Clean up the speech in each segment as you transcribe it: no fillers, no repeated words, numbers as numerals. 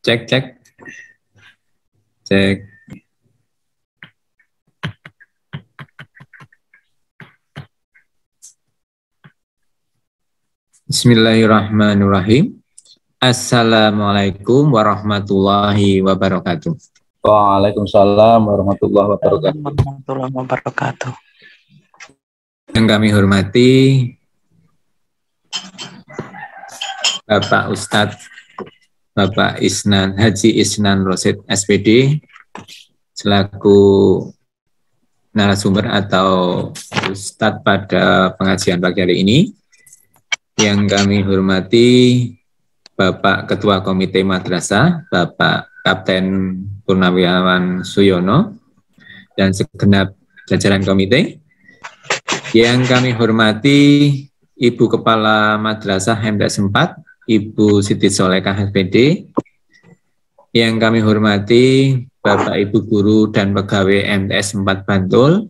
Cek, cek. Cek. Bismillahirrahmanirrahim. Assalamualaikum warahmatullahi wabarakatuh. Waalaikumsalam warahmatullahi wabarakatuh. Yang kami hormati Bapak Ustadz Bapak Haji Isnan Rosid SPD selaku narasumber atau Ustadz pada pengajian pagi hari ini. Yang kami hormati Bapak Ketua Komite Madrasah Bapak Kapten Purnawirawan Suyono dan segenap jajaran komite. Yang kami hormati Ibu Kepala Madrasah MTS 4 Ibu Siti Solekah SPD, yang kami hormati Bapak Ibu Guru dan Pegawai MTS 4 Bantul,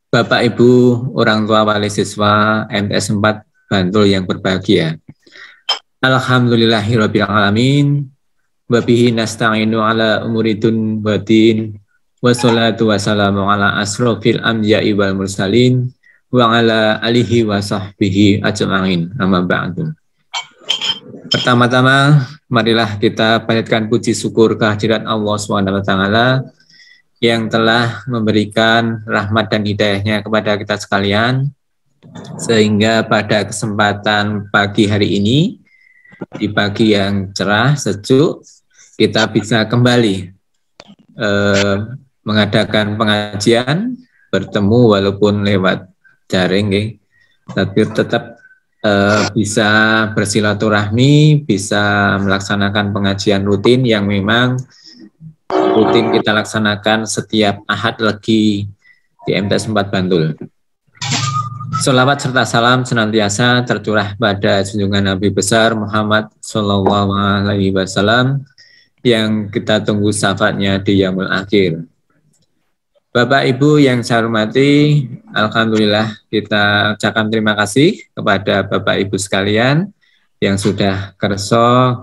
Bapak Ibu orang tua wali siswa MTS 4 Bantul yang berbahagia. Alhamdulillahirabbil alamin, wa bihi nasta'inu ala umuridun wadin, wassalatu wassalamu ala asrofil anbiya'i wal mursalin, wa ala alihi wa sahbihi ajma'in, amma ba'du. Pertama-tama, marilah kita panjatkan puji syukur kehadirat Allah SWT yang telah memberikan rahmat dan hidayahnya kepada kita sekalian, sehingga pada kesempatan pagi hari ini, di pagi yang cerah, sejuk, kita bisa kembali mengadakan pengajian, bertemu walaupun lewat daring, tapi tetap bisa bersilaturahmi, bisa melaksanakan pengajian rutin yang memang rutin kita laksanakan setiap Ahad Legi di MTS 4 Bantul. Sholawat serta salam senantiasa tercurah pada junjungan Nabi besar Muhammad SAW yang kita tunggu syafaatnya di Yaumul Akhir. Bapak Ibu yang saya hormati, alhamdulillah kita ucapkan terima kasih kepada Bapak Ibu sekalian yang sudah kerso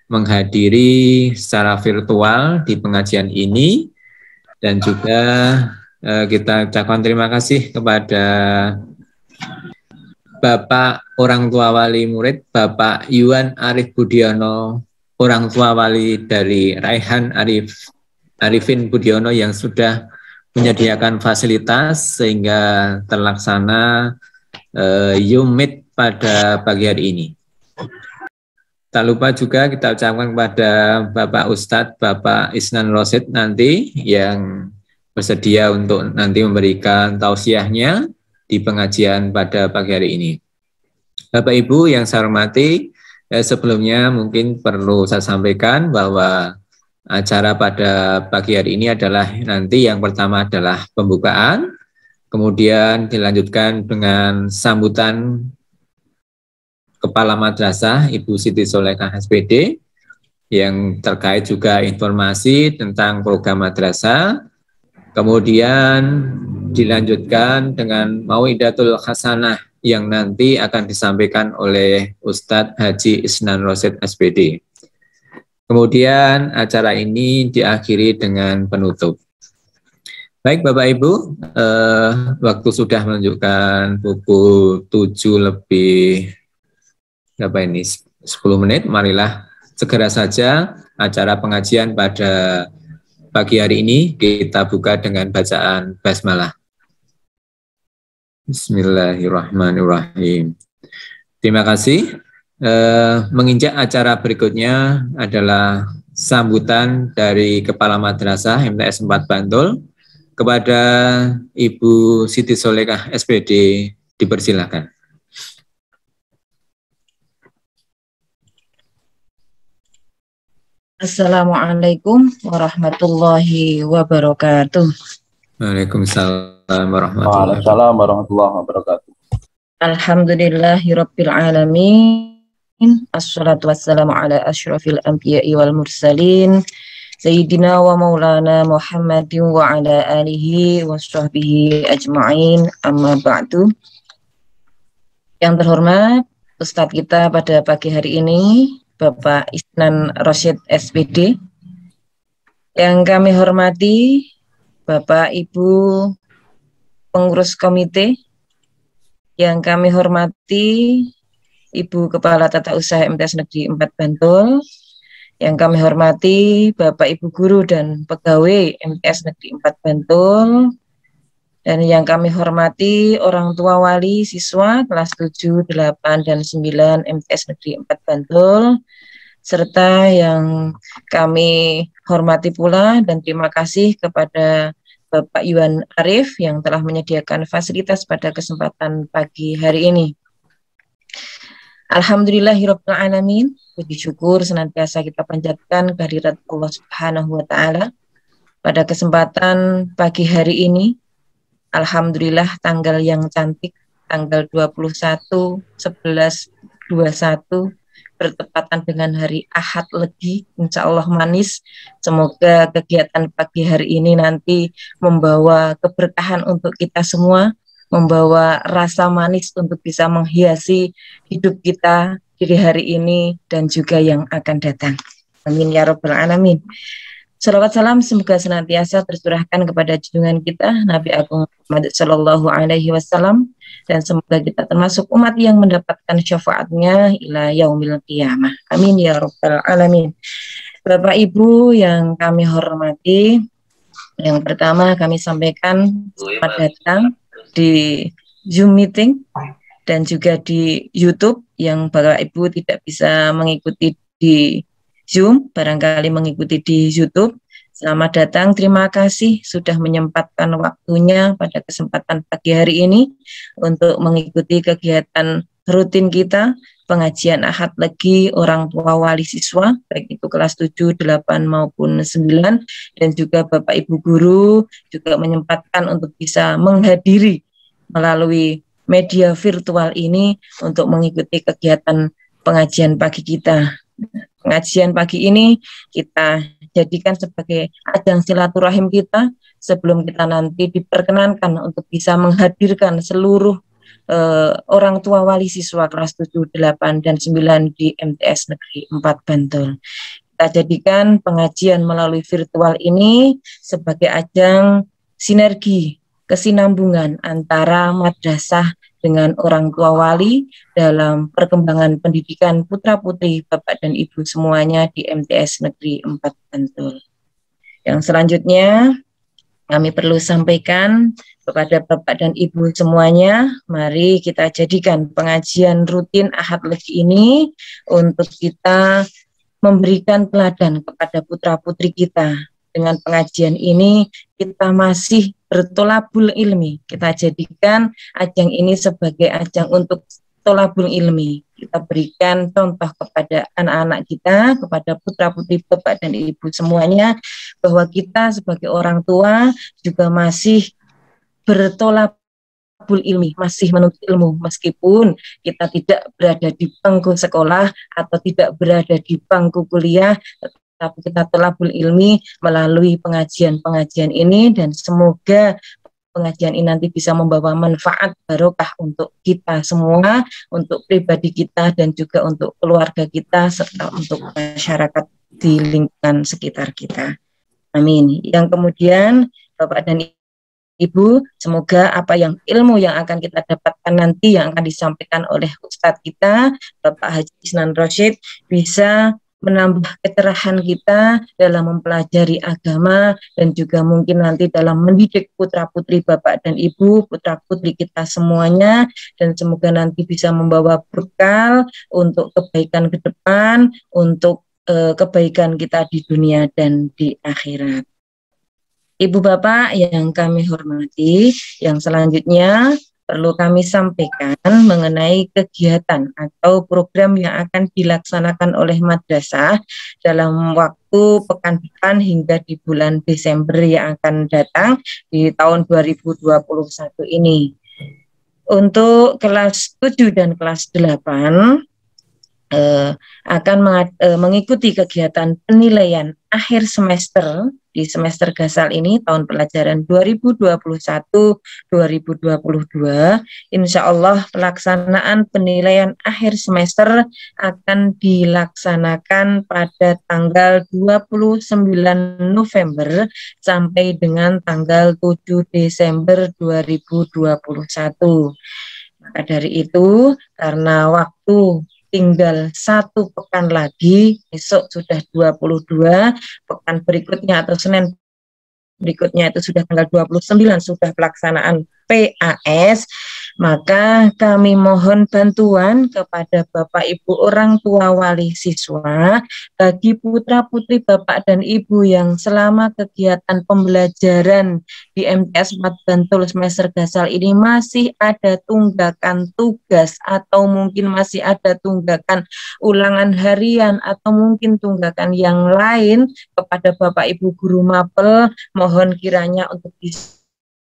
menghadiri secara virtual di pengajian ini, dan juga kita ucapkan terima kasih kepada Bapak orang tua wali murid, Bapak Yuan Arif Budiono, orang tua wali dari Raihan Arifin Budiono yang sudah menyediakan fasilitas sehingga terlaksana Yumit pada pagi hari ini. Tak lupa juga kita ucapkan kepada Bapak Ustadz Bapak Isnan Rosid nanti yang bersedia untuk nanti memberikan tausiahnya di pengajian pada pagi hari ini. Bapak Ibu yang saya hormati, sebelumnya mungkin perlu saya sampaikan bahwa acara pada pagi hari ini adalah nanti yang pertama adalah pembukaan, kemudian dilanjutkan dengan sambutan Kepala Madrasah Ibu Siti Solekah SPD yang terkait juga informasi tentang program madrasah, kemudian dilanjutkan dengan Mau'idatul Hasanah yang nanti akan disampaikan oleh Ustadz Haji Isnan Rosid SPD. Kemudian acara ini diakhiri dengan penutup. Baik Bapak Ibu, waktu sudah menunjukkan pukul 7 lebih 10 menit. Marilah segera saja acara pengajian pada pagi hari ini kita buka dengan bacaan basmalah. Bismillahirrahmanirrahim. Terima kasih. Menginjak acara berikutnya adalah sambutan dari Kepala Madrasah MTS 4 Bantul kepada Ibu Siti Solekah SPD, dipersilakan. Assalamualaikum warahmatullahi wabarakatuh. Waalaikumsalam warahmatullahi wabarakatuh. Alhamdulillahirabbil alamin. Assalatu wassalamu ala asyrafil anbiya'i wal mursalin Sayyidina wa maulana Muhammadin wa ala alihi wa sahbihi ajma'in, amma ba'du. Yang terhormat Ustadz kita pada pagi hari ini, Bapak Isnan Rosyid SPD. Yang kami hormati Bapak Ibu pengurus komite, yang kami hormati Ibu Kepala Tata Usaha MTS Negeri 4 Bantul, yang kami hormati Bapak Ibu guru dan pegawai MTS Negeri 4 Bantul, dan yang kami hormati orang tua wali siswa kelas 7, 8, dan 9 MTS Negeri 4 Bantul, serta yang kami hormati pula dan terima kasih kepada Bapak Yuan Arif yang telah menyediakan fasilitas pada kesempatan pagi hari ini. Alhamdulillahirabbil alamin, puji syukur senantiasa kita panjatkan kehadirat Allah Subhanahu wa taala. Pada kesempatan pagi hari ini, alhamdulillah tanggal yang cantik, tanggal 21/11/21 bertepatan dengan hari Ahad Legi, insya Allah manis. Semoga kegiatan pagi hari ini nanti membawa keberkahan untuk kita semua, membawa rasa manis untuk bisa menghiasi hidup kita di hari ini dan juga yang akan datang. Amin ya rabbal alamin. Salawat salam semoga senantiasa tercurahkan kepada junjungan kita Nabi Agung Muhammad Sallallahu Alaihi Wasallam, dan semoga kita termasuk umat yang mendapatkan syafaatnya ila yaumil qiyamah. Amin ya rabbal alamin. Bapak Ibu yang kami hormati, yang pertama kami sampaikan selamat datang di Zoom meeting dan juga di YouTube. Yang Bapak Ibu tidak bisa mengikuti di Zoom, barangkali mengikuti di YouTube. Selamat datang, terima kasih sudah menyempatkan waktunya pada kesempatan pagi hari ini untuk mengikuti kegiatan rutin kita, pengajian Ahad Legi orang tua wali siswa, baik itu kelas 7, 8 maupun 9, dan juga Bapak Ibu guru juga menyempatkan untuk bisa menghadiri melalui media virtual ini untuk mengikuti kegiatan pengajian pagi kita. Pengajian pagi ini kita jadikan sebagai ajang silaturahim kita sebelum kita nanti diperkenankan untuk bisa menghadirkan seluruh orang tua wali siswa kelas 7, 8, dan 9 di MTS Negeri 4 Bantul. Kita jadikan pengajian melalui virtual ini sebagai ajang sinergi, kesinambungan antara madrasah dengan orang tua wali dalam perkembangan pendidikan putra-putri Bapak dan Ibu semuanya di MTS Negeri 4 Bantul. Yang selanjutnya kami perlu sampaikan kepada Bapak dan Ibu semuanya, mari kita jadikan pengajian rutin Ahad Legi ini untuk kita memberikan teladan kepada putra-putri kita. Dengan pengajian ini kita masih bertolabul ilmi. Kita jadikan ajang ini sebagai ajang untuk tolabul ilmi. Kita berikan contoh kepada anak-anak kita, kepada putra-putri Bapak dan Ibu semuanya, bahwa kita sebagai orang tua juga masih bertolabul ilmi, masih menuntut ilmu, meskipun kita tidak berada di bangku sekolah atau tidak berada di bangku kuliah, tapi kita tolabul ilmi melalui pengajian-pengajian ini, dan semoga pengajian ini nanti bisa membawa manfaat barokah untuk kita semua, untuk pribadi kita dan juga untuk keluarga kita serta untuk masyarakat di lingkungan sekitar kita. Amin. Yang kemudian Bapak dan Ibu, semoga apa yang ilmu yang akan kita dapatkan nanti yang akan disampaikan oleh Ustadz kita, Bapak Haji Isnan Rosyid, bisa menambah kecerahan kita dalam mempelajari agama dan juga mungkin nanti dalam mendidik putra-putri Bapak dan Ibu, putra-putri kita semuanya, dan semoga nanti bisa membawa bekal untuk kebaikan ke depan, untuk kebaikan kita di dunia dan di akhirat. Ibu Bapak yang kami hormati, yang selanjutnya perlu kami sampaikan mengenai kegiatan atau program yang akan dilaksanakan oleh madrasah dalam waktu pekan depan hingga di bulan Desember yang akan datang di tahun 2021 ini. Untuk kelas 7 dan kelas 8, akan mengikuti kegiatan penilaian akhir semester di semester Gasal ini tahun pelajaran 2021-2022. Insya Allah pelaksanaan penilaian akhir semester akan dilaksanakan pada tanggal 29 November sampai dengan tanggal 7 Desember 2021. Maka dari itu, karena waktu tinggal 1 pekan lagi, besok sudah 22, pekan berikutnya atau Senin berikutnya itu sudah tanggal 29 sudah pelaksanaan PAS, maka kami mohon bantuan kepada Bapak Ibu orang tua wali siswa bagi putra-putri Bapak dan Ibu yang selama kegiatan pembelajaran di MTS 4 Bantul semester Gasal ini masih ada tunggakan tugas atau mungkin masih ada tunggakan ulangan harian atau mungkin tunggakan yang lain kepada Bapak Ibu guru mapel, mohon kiranya untuk bisa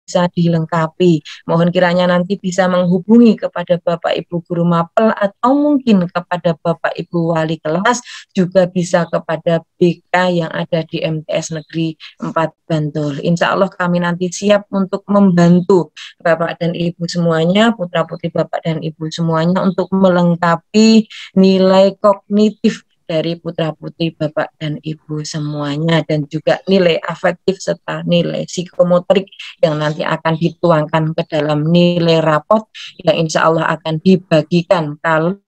dilengkapi. Mohon kiranya nanti bisa menghubungi kepada Bapak Ibu guru mapel atau mungkin kepada Bapak Ibu wali kelas, juga bisa kepada BK yang ada di MTS Negeri 4 Bantul. Insya Allah kami nanti siap untuk membantu Bapak dan Ibu semuanya, putra-putri Bapak dan Ibu semuanya untuk melengkapi nilai kognitif dari putra-putri Bapak dan Ibu semuanya, dan juga nilai afektif serta nilai psikomotorik yang nanti akan dituangkan ke dalam nilai rapot yang insya Allah akan dibagikan kalau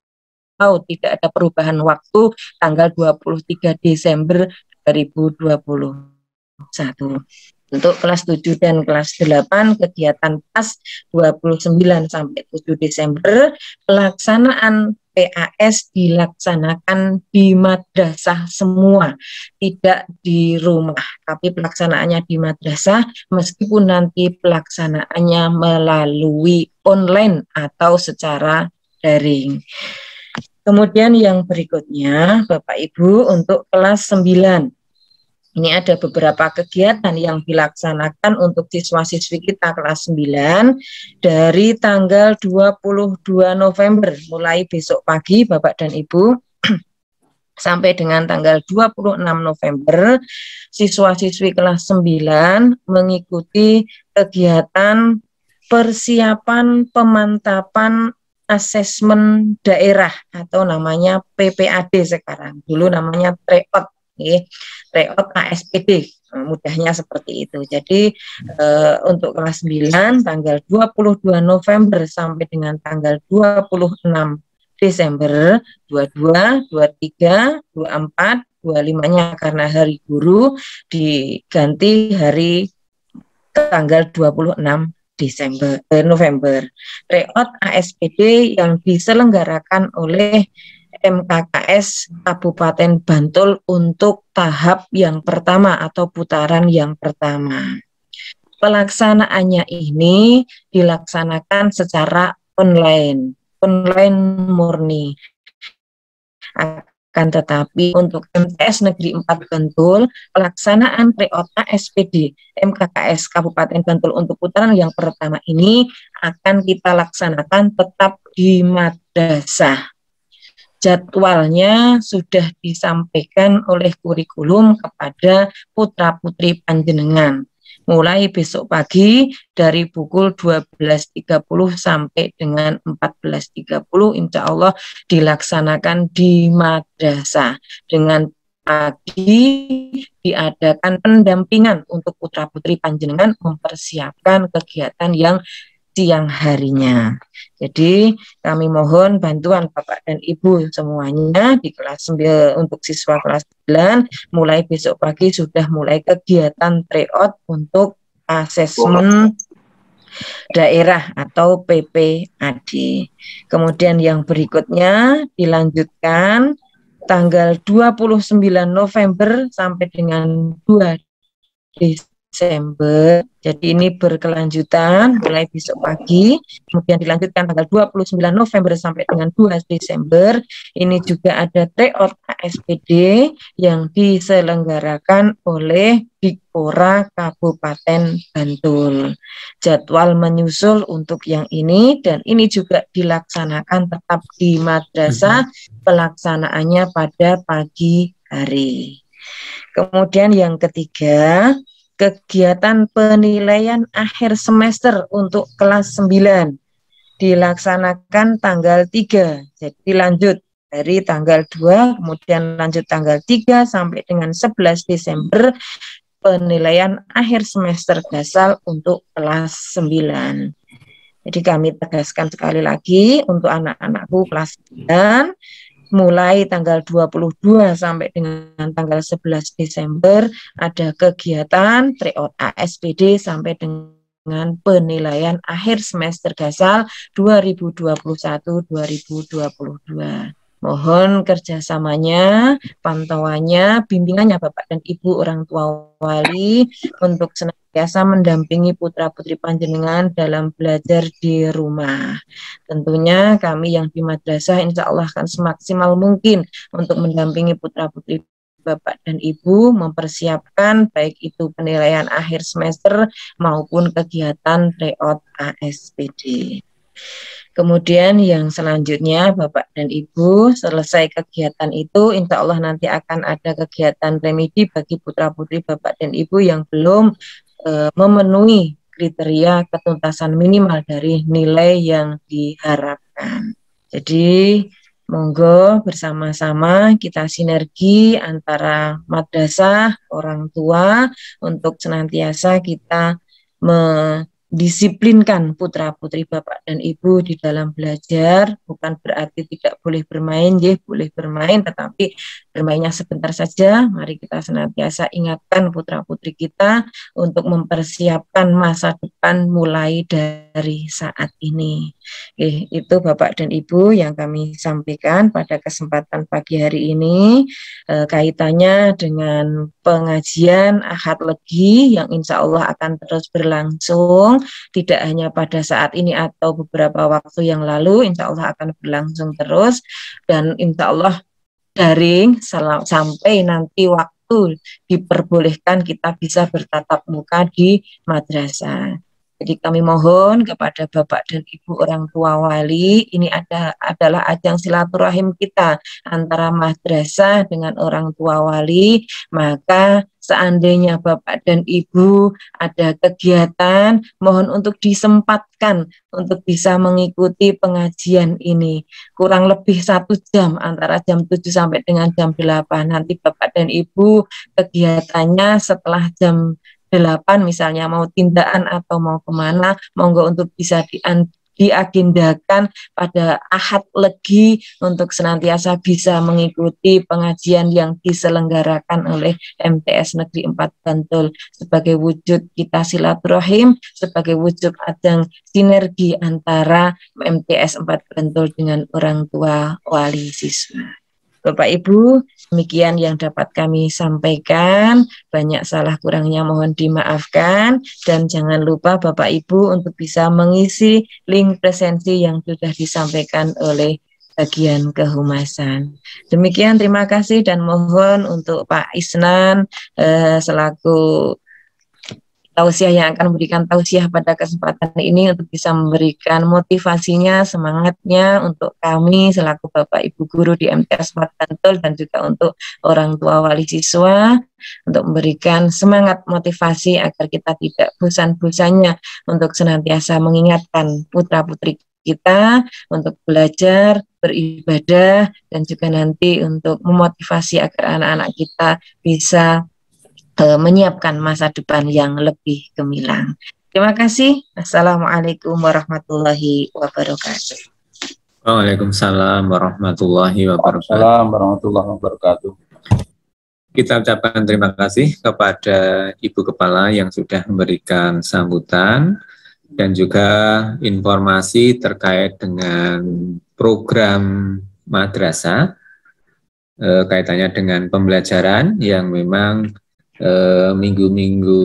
tidak ada perubahan waktu tanggal 23 Desember 2021. Untuk kelas 7 dan kelas 8 kegiatan PAS 29 sampai 7 Desember, pelaksanaan PAS dilaksanakan di madrasah semua, tidak di rumah, tapi pelaksanaannya di madrasah meskipun nanti pelaksanaannya melalui online atau secara daring. Kemudian yang berikutnya Bapak Ibu untuk kelas 9. Ini ada beberapa kegiatan yang dilaksanakan untuk siswa-siswi kita kelas 9 dari tanggal 22 November, mulai besok pagi Bapak dan Ibu, sampai dengan tanggal 26 November, siswa-siswi kelas 9 mengikuti kegiatan persiapan pemantapan asesmen daerah atau namanya PPAD sekarang, dulu namanya tryout. Tryout ASPD, mudahnya seperti itu. Jadi untuk kelas 9 tanggal 22 November sampai dengan tanggal 26 Desember 22, 23, 24, 25-nya karena hari guru diganti hari tanggal 26 November. Tryout ASPD yang diselenggarakan oleh MKKS Kabupaten Bantul untuk tahap yang pertama atau putaran yang pertama. Pelaksanaannya ini dilaksanakan secara online murni. Akan tetapi untuk MTS Negeri 4 Bantul, pelaksanaan tryout ASPD MKKS Kabupaten Bantul untuk putaran yang pertama ini akan kita laksanakan tetap di madrasah. Jadwalnya sudah disampaikan oleh kurikulum kepada putra-putri panjenengan. Mulai besok pagi dari pukul 12.30 sampai dengan 14.30 insya Allah dilaksanakan di madrasah. Dengan pagi diadakan pendampingan untuk putra-putri panjenengan mempersiapkan kegiatan yang siang harinya. Jadi kami mohon bantuan Bapak dan Ibu semuanya di kelas 9 untuk siswa kelas 9 mulai besok pagi sudah mulai kegiatan tryout untuk asesmen daerah atau PPAD. Kemudian yang berikutnya dilanjutkan tanggal 29 November sampai dengan 2 Desember. Jadi ini berkelanjutan mulai besok pagi, kemudian dilanjutkan tanggal 29 November sampai dengan 2 Desember. Ini juga ada tryout ASPD yang diselenggarakan oleh Dikpora Kabupaten Bantul. Jadwal menyusul untuk yang ini, dan ini juga dilaksanakan tetap di madrasah, pelaksanaannya pada pagi hari. Kemudian yang ketiga, kegiatan penilaian akhir semester untuk kelas 9 dilaksanakan tanggal 3. Jadi lanjut dari tanggal 2, kemudian lanjut tanggal 3 sampai dengan 11 Desember penilaian akhir semester dasar untuk kelas 9. Jadi kami tegaskan sekali lagi untuk anak-anakku kelas 9 mulai tanggal 22 sampai dengan tanggal 11 Desember ada kegiatan tryout ASPD sampai dengan penilaian akhir semester dasar 2021-2022. Mohon kerjasamanya, pantauannya, bimbingannya Bapak dan Ibu orang tua wali untuk senantiasa mendampingi putra-putri panjenengan dalam belajar di rumah. Tentunya kami yang di madrasah insya Allah akan semaksimal mungkin untuk mendampingi putra-putri Bapak dan Ibu mempersiapkan baik itu penilaian akhir semester maupun kegiatan tryout ASPD. Kemudian yang selanjutnya Bapak dan Ibu selesai kegiatan itu insya Allah nanti akan ada kegiatan remedi bagi putra-putri Bapak dan Ibu yang belum memenuhi kriteria ketuntasan minimal dari nilai yang diharapkan. Jadi monggo bersama-sama kita sinergi antara madrasah, orang tua untuk senantiasa kita disiplinkan putra-putri Bapak dan Ibu di dalam belajar. Bukan berarti tidak boleh bermain, ya boleh bermain, tetapi bermainnya sebentar saja. Mari kita senantiasa ingatkan putra-putri kita untuk mempersiapkan masa depan mulai dari saat ini. Itu Bapak dan Ibu yang kami sampaikan pada kesempatan pagi hari ini, kaitannya dengan pengajian Ahad Legi yang insya Allah akan terus berlangsung, tidak hanya pada saat ini atau beberapa waktu yang lalu, insya Allah akan berlangsung terus, dan insya Allah daring sampai nanti waktu diperbolehkan kita bisa bertatap muka di madrasah. Jadi kami mohon kepada Bapak dan Ibu orang tua wali, ini adalah ajang silaturahim kita antara madrasah dengan orang tua wali, maka seandainya Bapak dan Ibu ada kegiatan, mohon untuk disempatkan untuk bisa mengikuti pengajian ini. Kurang lebih 1 jam, antara jam 7 sampai dengan jam 8. Nanti Bapak dan Ibu kegiatannya setelah jam 8 misalnya mau tindakan atau mau kemana, monggo untuk bisa diagendakan pada Ahad Legi untuk senantiasa bisa mengikuti pengajian yang diselenggarakan oleh MTS Negeri 4 Bantul sebagai wujud kita silaturahim, sebagai wujud ajang sinergi antara MTS 4 Bantul dengan orang tua wali siswa. Bapak Ibu, demikian yang dapat kami sampaikan. Banyak salah kurangnya mohon dimaafkan, dan jangan lupa Bapak Ibu untuk bisa mengisi link presensi yang sudah disampaikan oleh bagian kehumasan. Demikian, terima kasih, dan mohon untuk Pak Isnan selaku tausiah yang akan memberikan tausiah pada kesempatan ini untuk bisa memberikan motivasinya, semangatnya untuk kami selaku Bapak Ibu guru di MTS 4 Bantul dan juga untuk orang tua wali siswa untuk memberikan semangat motivasi agar kita tidak bosan-bosannya untuk senantiasa mengingatkan putra-putri kita untuk belajar, beribadah, dan juga nanti untuk memotivasi agar anak-anak kita bisa menyiapkan masa depan yang lebih gemilang. Terima kasih. Assalamualaikum warahmatullahi wabarakatuh. Waalaikumsalam warahmatullahi wabarakatuh. Waalaikumsalam warahmatullahi wabarakatuh. Kita ucapkan terima kasih kepada Ibu Kepala yang sudah memberikan sambutan dan juga informasi terkait dengan program madrasah kaitannya dengan pembelajaran yang memang minggu-minggu,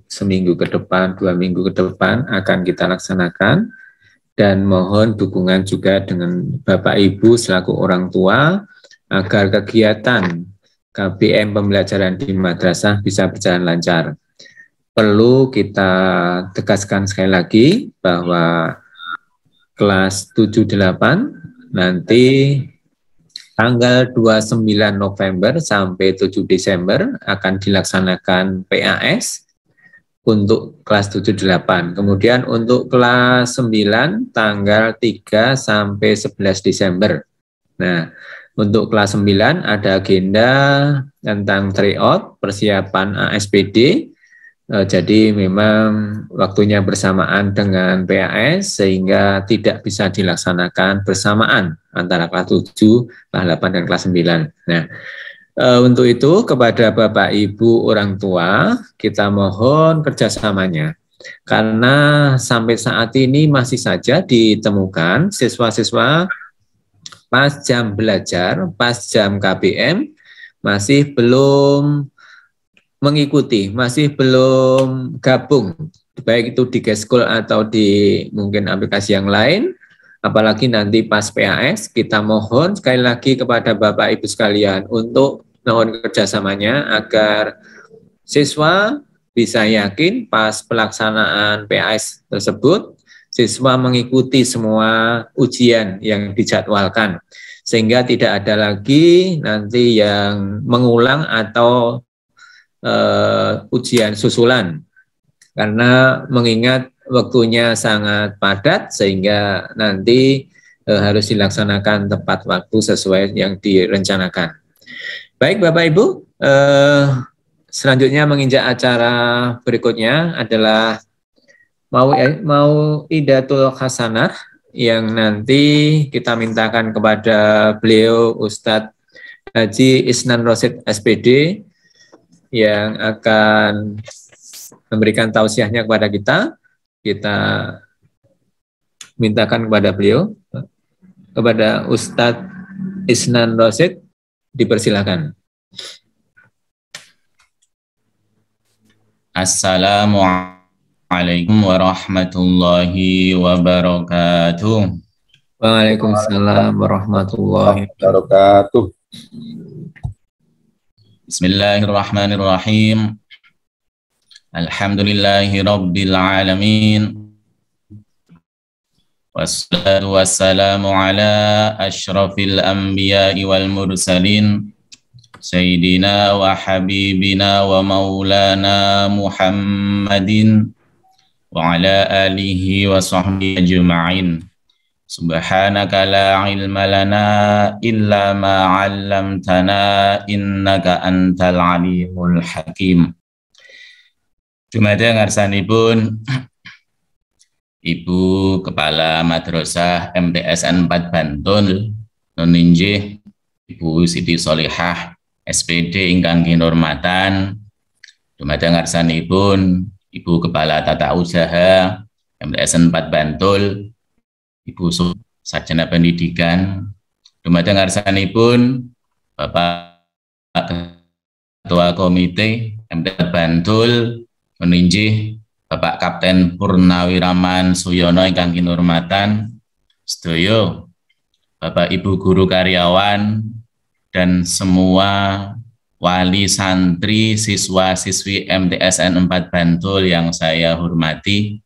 seminggu ke depan, 2 minggu ke depan akan kita laksanakan, dan mohon dukungan juga dengan Bapak Ibu selaku orang tua agar kegiatan KBM pembelajaran di madrasah bisa berjalan lancar. Perlu kita tegaskan sekali lagi bahwa kelas 7-8 nanti tanggal 29 November sampai 7 Desember akan dilaksanakan PAS untuk kelas 7-8. Kemudian untuk kelas 9 tanggal 3 sampai 11 Desember. Nah, untuk kelas 9 ada agenda tentang tryout, persiapan ASPD. Jadi memang waktunya bersamaan dengan PAS sehingga tidak bisa dilaksanakan bersamaan antara kelas 7, kelas 8, dan kelas 9. Nah, untuk itu kepada Bapak Ibu orang tua kita mohon kerjasamanya. Karena sampai saat ini masih saja ditemukan siswa-siswa pas jam belajar, pas jam KBM, masih belum mengikuti, masih belum gabung, baik itu di Geskul atau di mungkin aplikasi yang lain, apalagi nanti pas PAS, kita mohon sekali lagi kepada Bapak Ibu sekalian untuk mohon kerjasamanya agar siswa bisa yakin pas pelaksanaan PAS tersebut, siswa mengikuti semua ujian yang dijadwalkan, sehingga tidak ada lagi nanti yang mengulang atau ujian susulan. Karena mengingat waktunya sangat padat, sehingga nanti harus dilaksanakan tepat waktu sesuai yang direncanakan. Baik Bapak Ibu, selanjutnya menginjak acara berikutnya adalah Mau'idatul Hasanah yang nanti kita mintakan kepada beliau Ustadz Haji Isnan Rosid SPD yang akan memberikan tausiahnya kepada kita. Kita mintakan kepada beliau, kepada Ustadz Isnan Rosid, dipersilakan. Assalamualaikum warahmatullahi wabarakatuh. Waalaikumsalam warahmatullahi wabarakatuh. Bismillahirrahmanirrahim. Alhamdulillahi rabbil alamin. Wassalatu wassalamu ala asyrafil anbiya'i wal mursalin Sayyidina wa habibina wa maulana Muhammadin wa ala alihi wa sahbihi ajma'in. Subhanaka la ilma lana illa ma 'allamtana innaka antal alimul hakim. Dumadeng ngarsanipun Ibu Kepala Madrasah MTSN 4 Bantul nuninjih Ibu Siti Solihah SPD ingkang kinurmatan. Dumadeng ngarsanipun Ibu Kepala Tata Usaha MTSN 4 Bantul, Ibu Sarjana Pendidikan. Dumadeng ngarsanipun Bapak Ketua Komite MTSN Bantul meninjih Bapak Kapten Purnawiraman Suyono ingkang kinurmatan, sedaya Bapak Ibu guru karyawan dan semua wali santri siswa-siswi MTSN 4 Bantul yang saya hormati.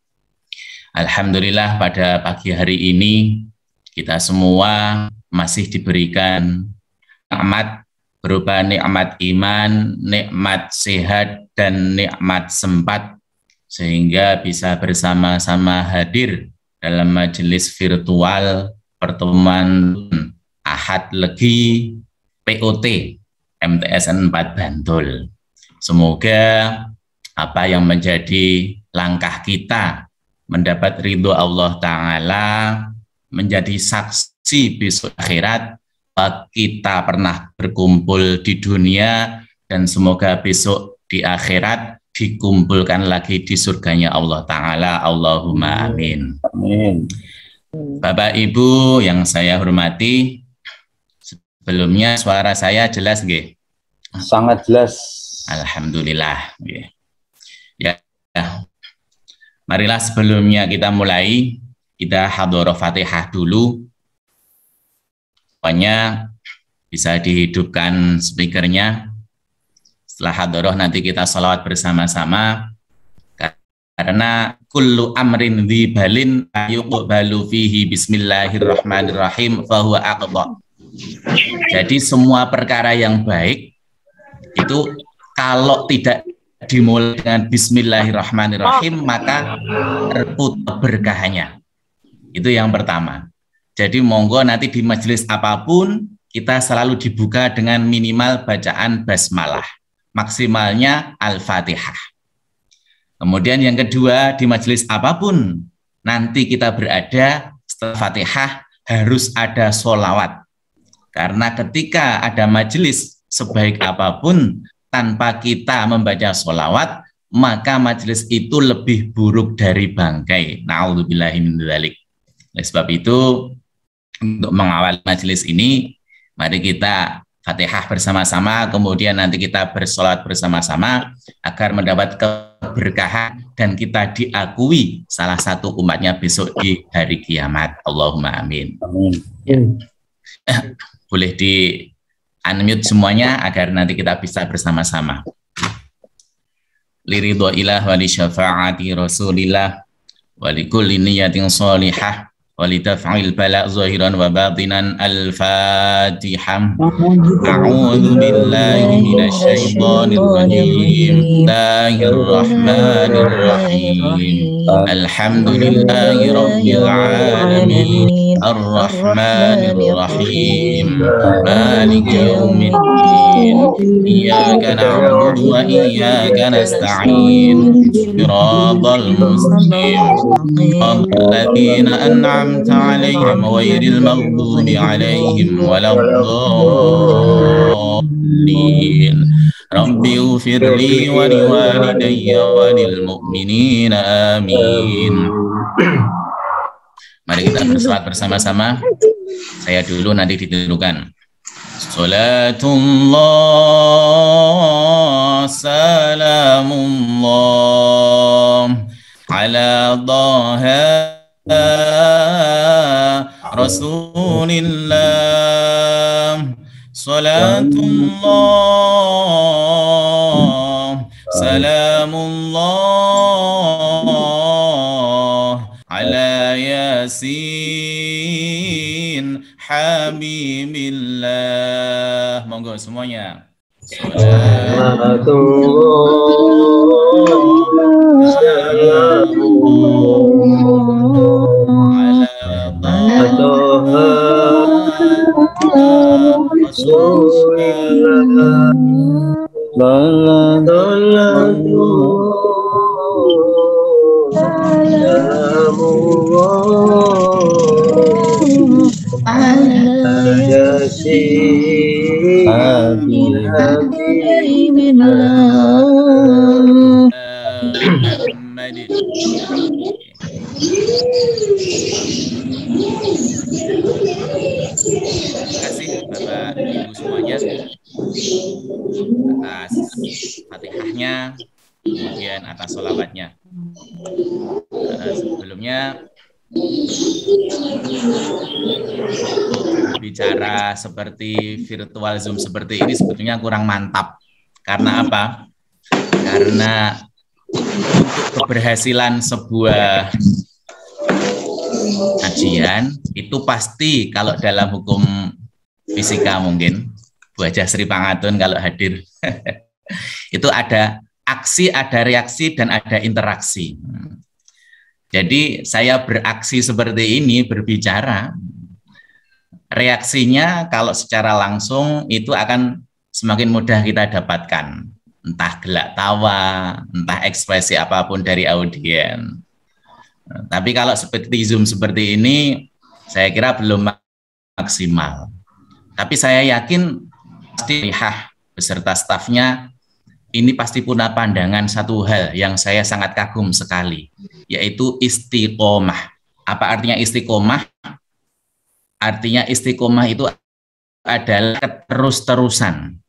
Alhamdulillah pada pagi hari ini kita semua masih diberikan nikmat berupa nikmat iman, nikmat sehat, dan nikmat sempat sehingga bisa bersama-sama hadir dalam majelis virtual pertemuan Ahad Legi POT MTSN 4 Bantul. Semoga apa yang menjadi langkah kita mendapat ridho Allah Ta'ala menjadi saksi besok akhirat kita pernah berkumpul di dunia, dan semoga besok di akhirat dikumpulkan lagi di surganya Allah Ta'ala. Allahumma amin. Amin. Bapak Ibu yang saya hormati, sebelumnya suara saya jelas nggih? Sangat jelas. Alhamdulillah. Ya, marilah sebelumnya kita mulai, kita hadharah Fatihah dulu. Pokoknya bisa dihidupkan speakernya. Setelah hadoroh nanti kita sholawat bersama-sama. Karena kullu amrin dzibalin yuqbalu fihi bismillahirrahmanirrahim fahuwa aqdha. Jadi semua perkara yang baik itu kalau tidak dimulai dengan bismillahirrahmanirrahim maka terputus berkahnya. Itu yang pertama. Jadi monggo nanti di majelis apapun kita selalu dibuka dengan minimal bacaan basmalah. Maksimalnya Al-Fatihah. Kemudian yang kedua, di majelis apapun nanti kita berada, setelah Fatihah harus ada sholawat. Karena ketika ada majelis sebaik apapun, tanpa kita membaca sholawat, maka majelis itu lebih buruk dari bangkai. Na'udzubillahi min dzalik. Oleh sebab itu, untuk mengawali majelis ini, mari kita Fatihah bersama-sama, kemudian nanti kita bersolat bersama-sama agar mendapat keberkahan dan kita diakui salah satu umatnya besok di hari kiamat. Allahumma amin. Amin. Boleh di unmute semuanya agar nanti kita bisa bersama-sama. Liridho ilah wali syafaati rasulillah wali kulli niyatin sholihah walidaf'il bala' zahiran wa batinan. Al-Fatihah. A'udzu billahi minasy syaithanir rajim. Bismillahirrahmanirrahim. Alhamdulillahi rabbil alamin. Ar-Rahmanir Rahim. Maliki yaumiddin. Iyyaka na'budu wa iyyaka nasta'in. Shiratal mustaqim. Alladzina أنعمت عليهم غير المغضوب عليهم ولا الضالين. رب اغفر لي ولوالدي وللمؤمنين آمين. Mari kita bersolat bersama-sama. Saya dulu nanti ditirukan. Salatullah salamullah ala dhaha Rasulillah. Salatullah salamullah ala Yasin Habibillah. Monggo semuanya. Bapak Ibu semuanya atas Fatihahnya, kemudian atas sholawatnya. Sebelumnya bicara seperti virtual Zoom seperti ini sebetulnya kurang mantap. Karena apa? Karena untuk keberhasilan sebuah kajian itu pasti kalau dalam hukum fisika mungkin Bu Hajah Sri Pangatun kalau hadir itu ada aksi, ada reaksi, dan ada interaksi. Jadi saya beraksi seperti ini, berbicara, reaksinya kalau secara langsung itu akan semakin mudah kita dapatkan. Entah gelak tawa, entah ekspresi apapun dari audien. Tapi kalau seperti Zoom seperti ini, saya kira belum maksimal. Tapi saya yakin pasti beserta stafnya ini pasti punya pandangan satu hal yang saya sangat kagum sekali, yaitu istiqomah. Apa artinya istiqomah? Artinya istiqomah itu adalah terus-terusan.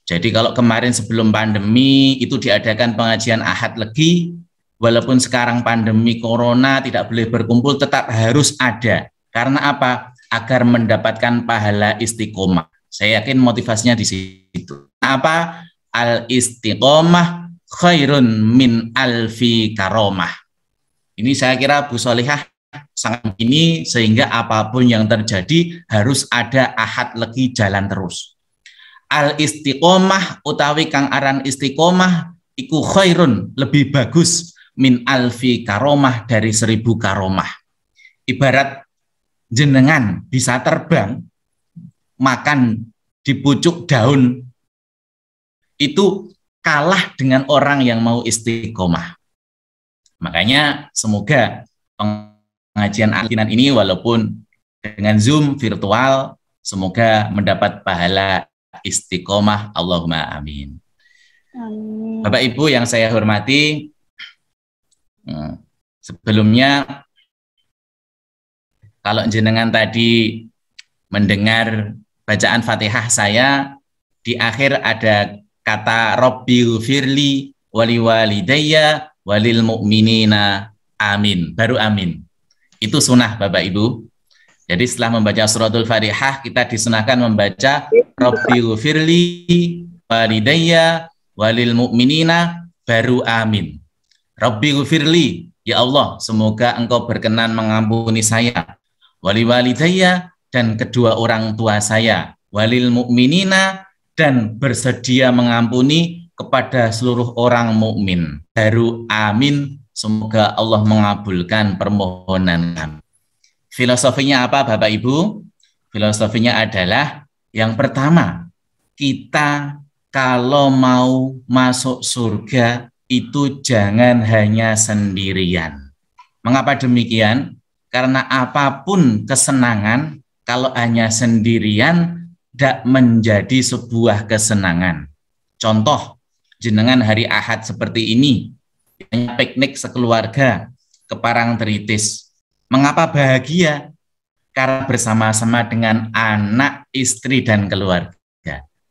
Jadi kalau kemarin sebelum pandemi itu diadakan pengajian Ahad Legi, walaupun sekarang pandemi corona tidak boleh berkumpul, tetap harus ada. Karena apa? Agar mendapatkan pahala istiqomah. Saya yakin motivasinya di situ. Apa? Al-istiqomah khairun min alfi karomah. Ini saya kira Bu Solihah sangat ini, sehingga apapun yang terjadi harus ada ahad legi jalan terus. Al-istiqomah utawi kang aran istiqomah iku khairun, lebih bagus, min alfi karomah, dari 1000 karomah. Ibarat jenengan bisa terbang, makan di pucuk daun, itu kalah dengan orang yang mau istiqomah. Makanya semoga pengajian alinan ini walaupun dengan Zoom virtual, semoga mendapat pahala istiqomah. Allahumma amin. Amin. Bapak Ibu yang saya hormati, sebelumnya kalau jenengan tadi mendengar bacaan Fatihah saya, di akhir ada kata Rabbi firli wali walidayya walil mu'minina amin, baru amin. Itu sunnah Bapak Ibu. Jadi setelah membaca suratul Fatihah, kita disunahkan membaca Rabbi firli walidayya walil mu'minina, baru amin. Rabbi firli, ya Allah, semoga Engkau berkenan mengampuni saya, wali walidayya, dan kedua orang tua saya, walil mu'minina, dan bersedia mengampuni kepada seluruh orang mukmin, baru amin, semoga Allah mengabulkan permohonan kami. Filosofinya apa Bapak Ibu? Filosofinya adalah yang pertama, kita kalau mau masuk surga itu jangan hanya sendirian. Mengapa demikian? Karena apapun kesenangan, kalau hanya sendirian tidak menjadi sebuah kesenangan. Contoh, jenengan hari Ahad seperti ini, piknik sekeluarga ke Parangtritis. Mengapa bahagia? Karena bersama-sama dengan anak, istri, dan keluarga.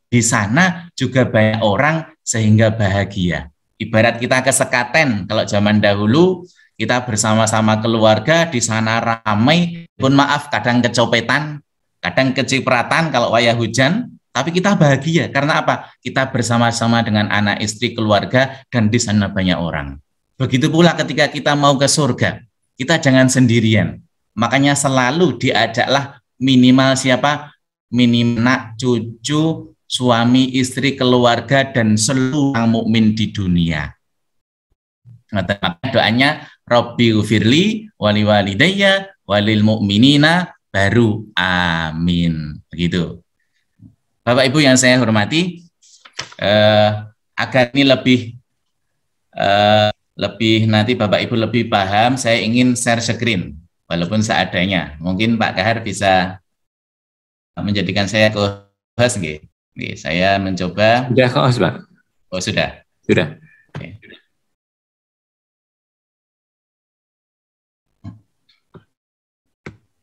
Di sana juga banyak orang sehingga bahagia. Ibarat kita ke Sekaten, kalau zaman dahulu kita bersama-sama keluarga, di sana ramai, pun maaf kadang kecopetan, kadang kecipratan kalau wayah hujan, tapi kita bahagia. Karena apa? Kita bersama-sama dengan anak, istri, keluarga, dan di sana banyak orang. Begitu pula ketika kita mau ke surga, kita jangan sendirian. Makanya selalu diajaklah minimal siapa? Minimal anak, cucu, suami, istri, keluarga, dan seluruh orang mukmin di dunia. Maka doanya Rabbi ufirli wali walidayya walil mu'minina, baru amin. Begitu. Bapak Ibu yang saya hormati, agar ini lebih nanti Bapak Ibu lebih paham, saya ingin share screen walaupun seadanya. Mungkin Pak Kahar bisa menjadikan saya co-host nggih. Saya mencoba. Sudah co-host, Pak. Oh, sudah. Sudah. Oke.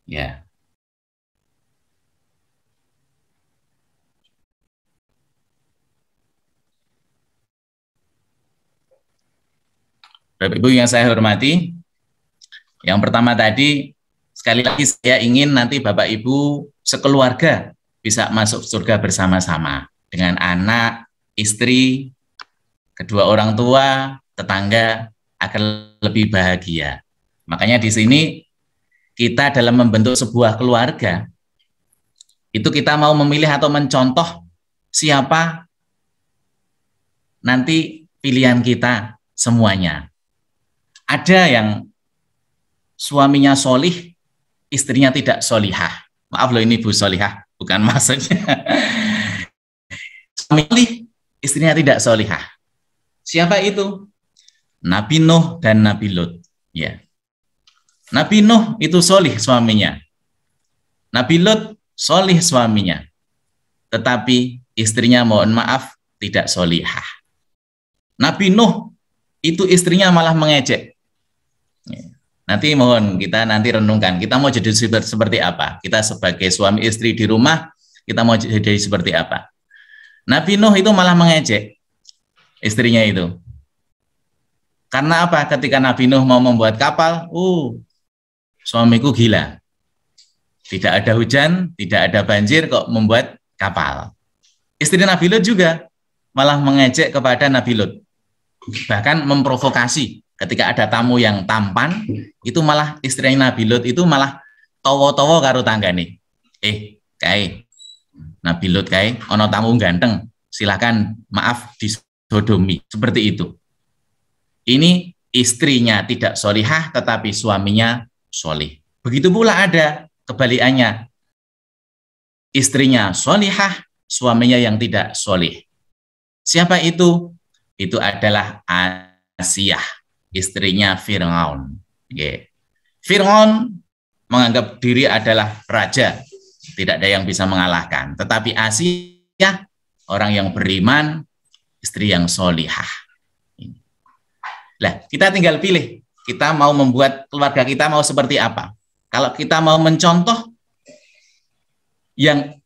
Ya. Bapak Ibu yang saya hormati, yang pertama tadi, sekali lagi saya ingin nanti Bapak Ibu sekeluarga bisa masuk surga bersama-sama dengan anak, istri, kedua orang tua, tetangga, agar lebih bahagia. Makanya di sini kita dalam membentuk sebuah keluarga, itu kita mau memilih atau mencontoh siapa nanti pilihan kita semuanya. Ada yang suaminya solih, istrinya tidak solihah. Maaf loh, ini Bu Solihah, bukan maksudnya. Suami solih, istrinya tidak solihah. Siapa itu? Nabi Nuh dan Nabi Lut. Ya. Nabi Nuh itu solih suaminya. Nabi Lut solih suaminya. Tetapi istrinya mohon maaf tidak solihah. Nabi Nuh itu istrinya malah mengejek. Nanti mohon kita nanti renungkan, kita mau jadi seperti apa? Kita sebagai suami istri di rumah, kita mau jadi seperti apa? Nabi Nuh itu malah mengejek istrinya itu. Karena apa? Ketika Nabi Nuh mau membuat kapal, suamiku gila. Tidak ada hujan, tidak ada banjir, kok membuat kapal. Istri Nabi Lut juga malah mengejek kepada Nabi Lut. Bahkan memprovokasi ketika ada tamu yang tampan, itu malah istri Nabi Lut itu malah towo-towo karo tanggane. Kae Nabi Lut kae ono tamu ganteng, silakan maaf disodomi. Seperti itu. Ini istrinya tidak solihah tetapi suaminya solih. Begitu pula ada kebalikannya. Istrinya solihah, suaminya yang tidak solih. Siapa itu? Itu adalah Asiyah, istrinya Fir'aun. Fir'aun menganggap diri adalah raja, tidak ada yang bisa mengalahkan. Tetapi Asiyah, orang yang beriman, istri yang solihah. Nah, kita tinggal pilih, kita mau membuat keluarga kita mau seperti apa. Kalau kita mau mencontoh yang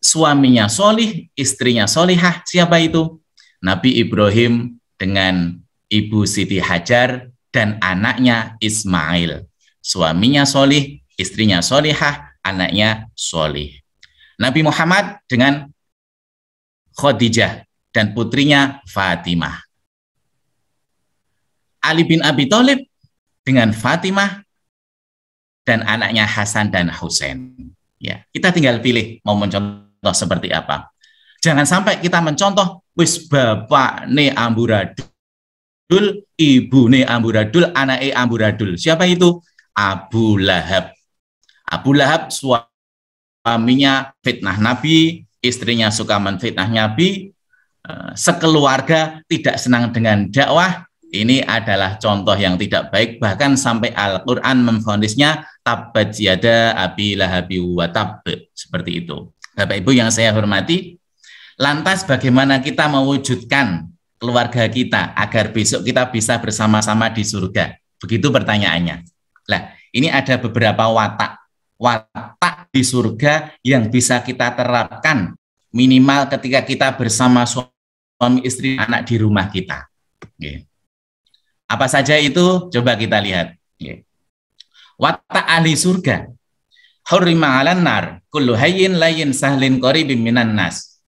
suaminya solih, istrinya solihah, siapa itu? Nabi Ibrahim dengan Ibu Siti Hajar dan anaknya Ismail. Suaminya solih, istrinya solihah, anaknya solih. Nabi Muhammad dengan Khadijah dan putrinya Fatimah. Ali bin Abi Thalib dengan Fatimah dan anaknya Hasan dan Husain. Ya, kita tinggal pilih mau mencontoh seperti apa. Jangan sampai kita mencontoh wis bapak ne amburadul, ibu ne amburadul, anak amburadul. Siapa itu? Abu Lahab. Abu Lahab suaminya fitnah Nabi, istrinya suka menfitnah Nabi, sekeluarga tidak senang dengan dakwah. Ini adalah contoh yang tidak baik, bahkan sampai Al-Quran memvonisnya tabbat yada abi lahabi wa tab, seperti itu. Bapak Ibu yang saya hormati, lantas bagaimana kita mewujudkan keluarga kita agar besok kita bisa bersama-sama di surga? Begitu pertanyaannya. Nah, ini ada beberapa watak di surga yang bisa kita terapkan minimal ketika kita bersama suami istri anak di rumah kita. Oke. Apa saja itu? Coba kita lihat. Watak ahli surga. Hurrima 'alan nar kullu hayyin layyin sahlin qaribin minan nas.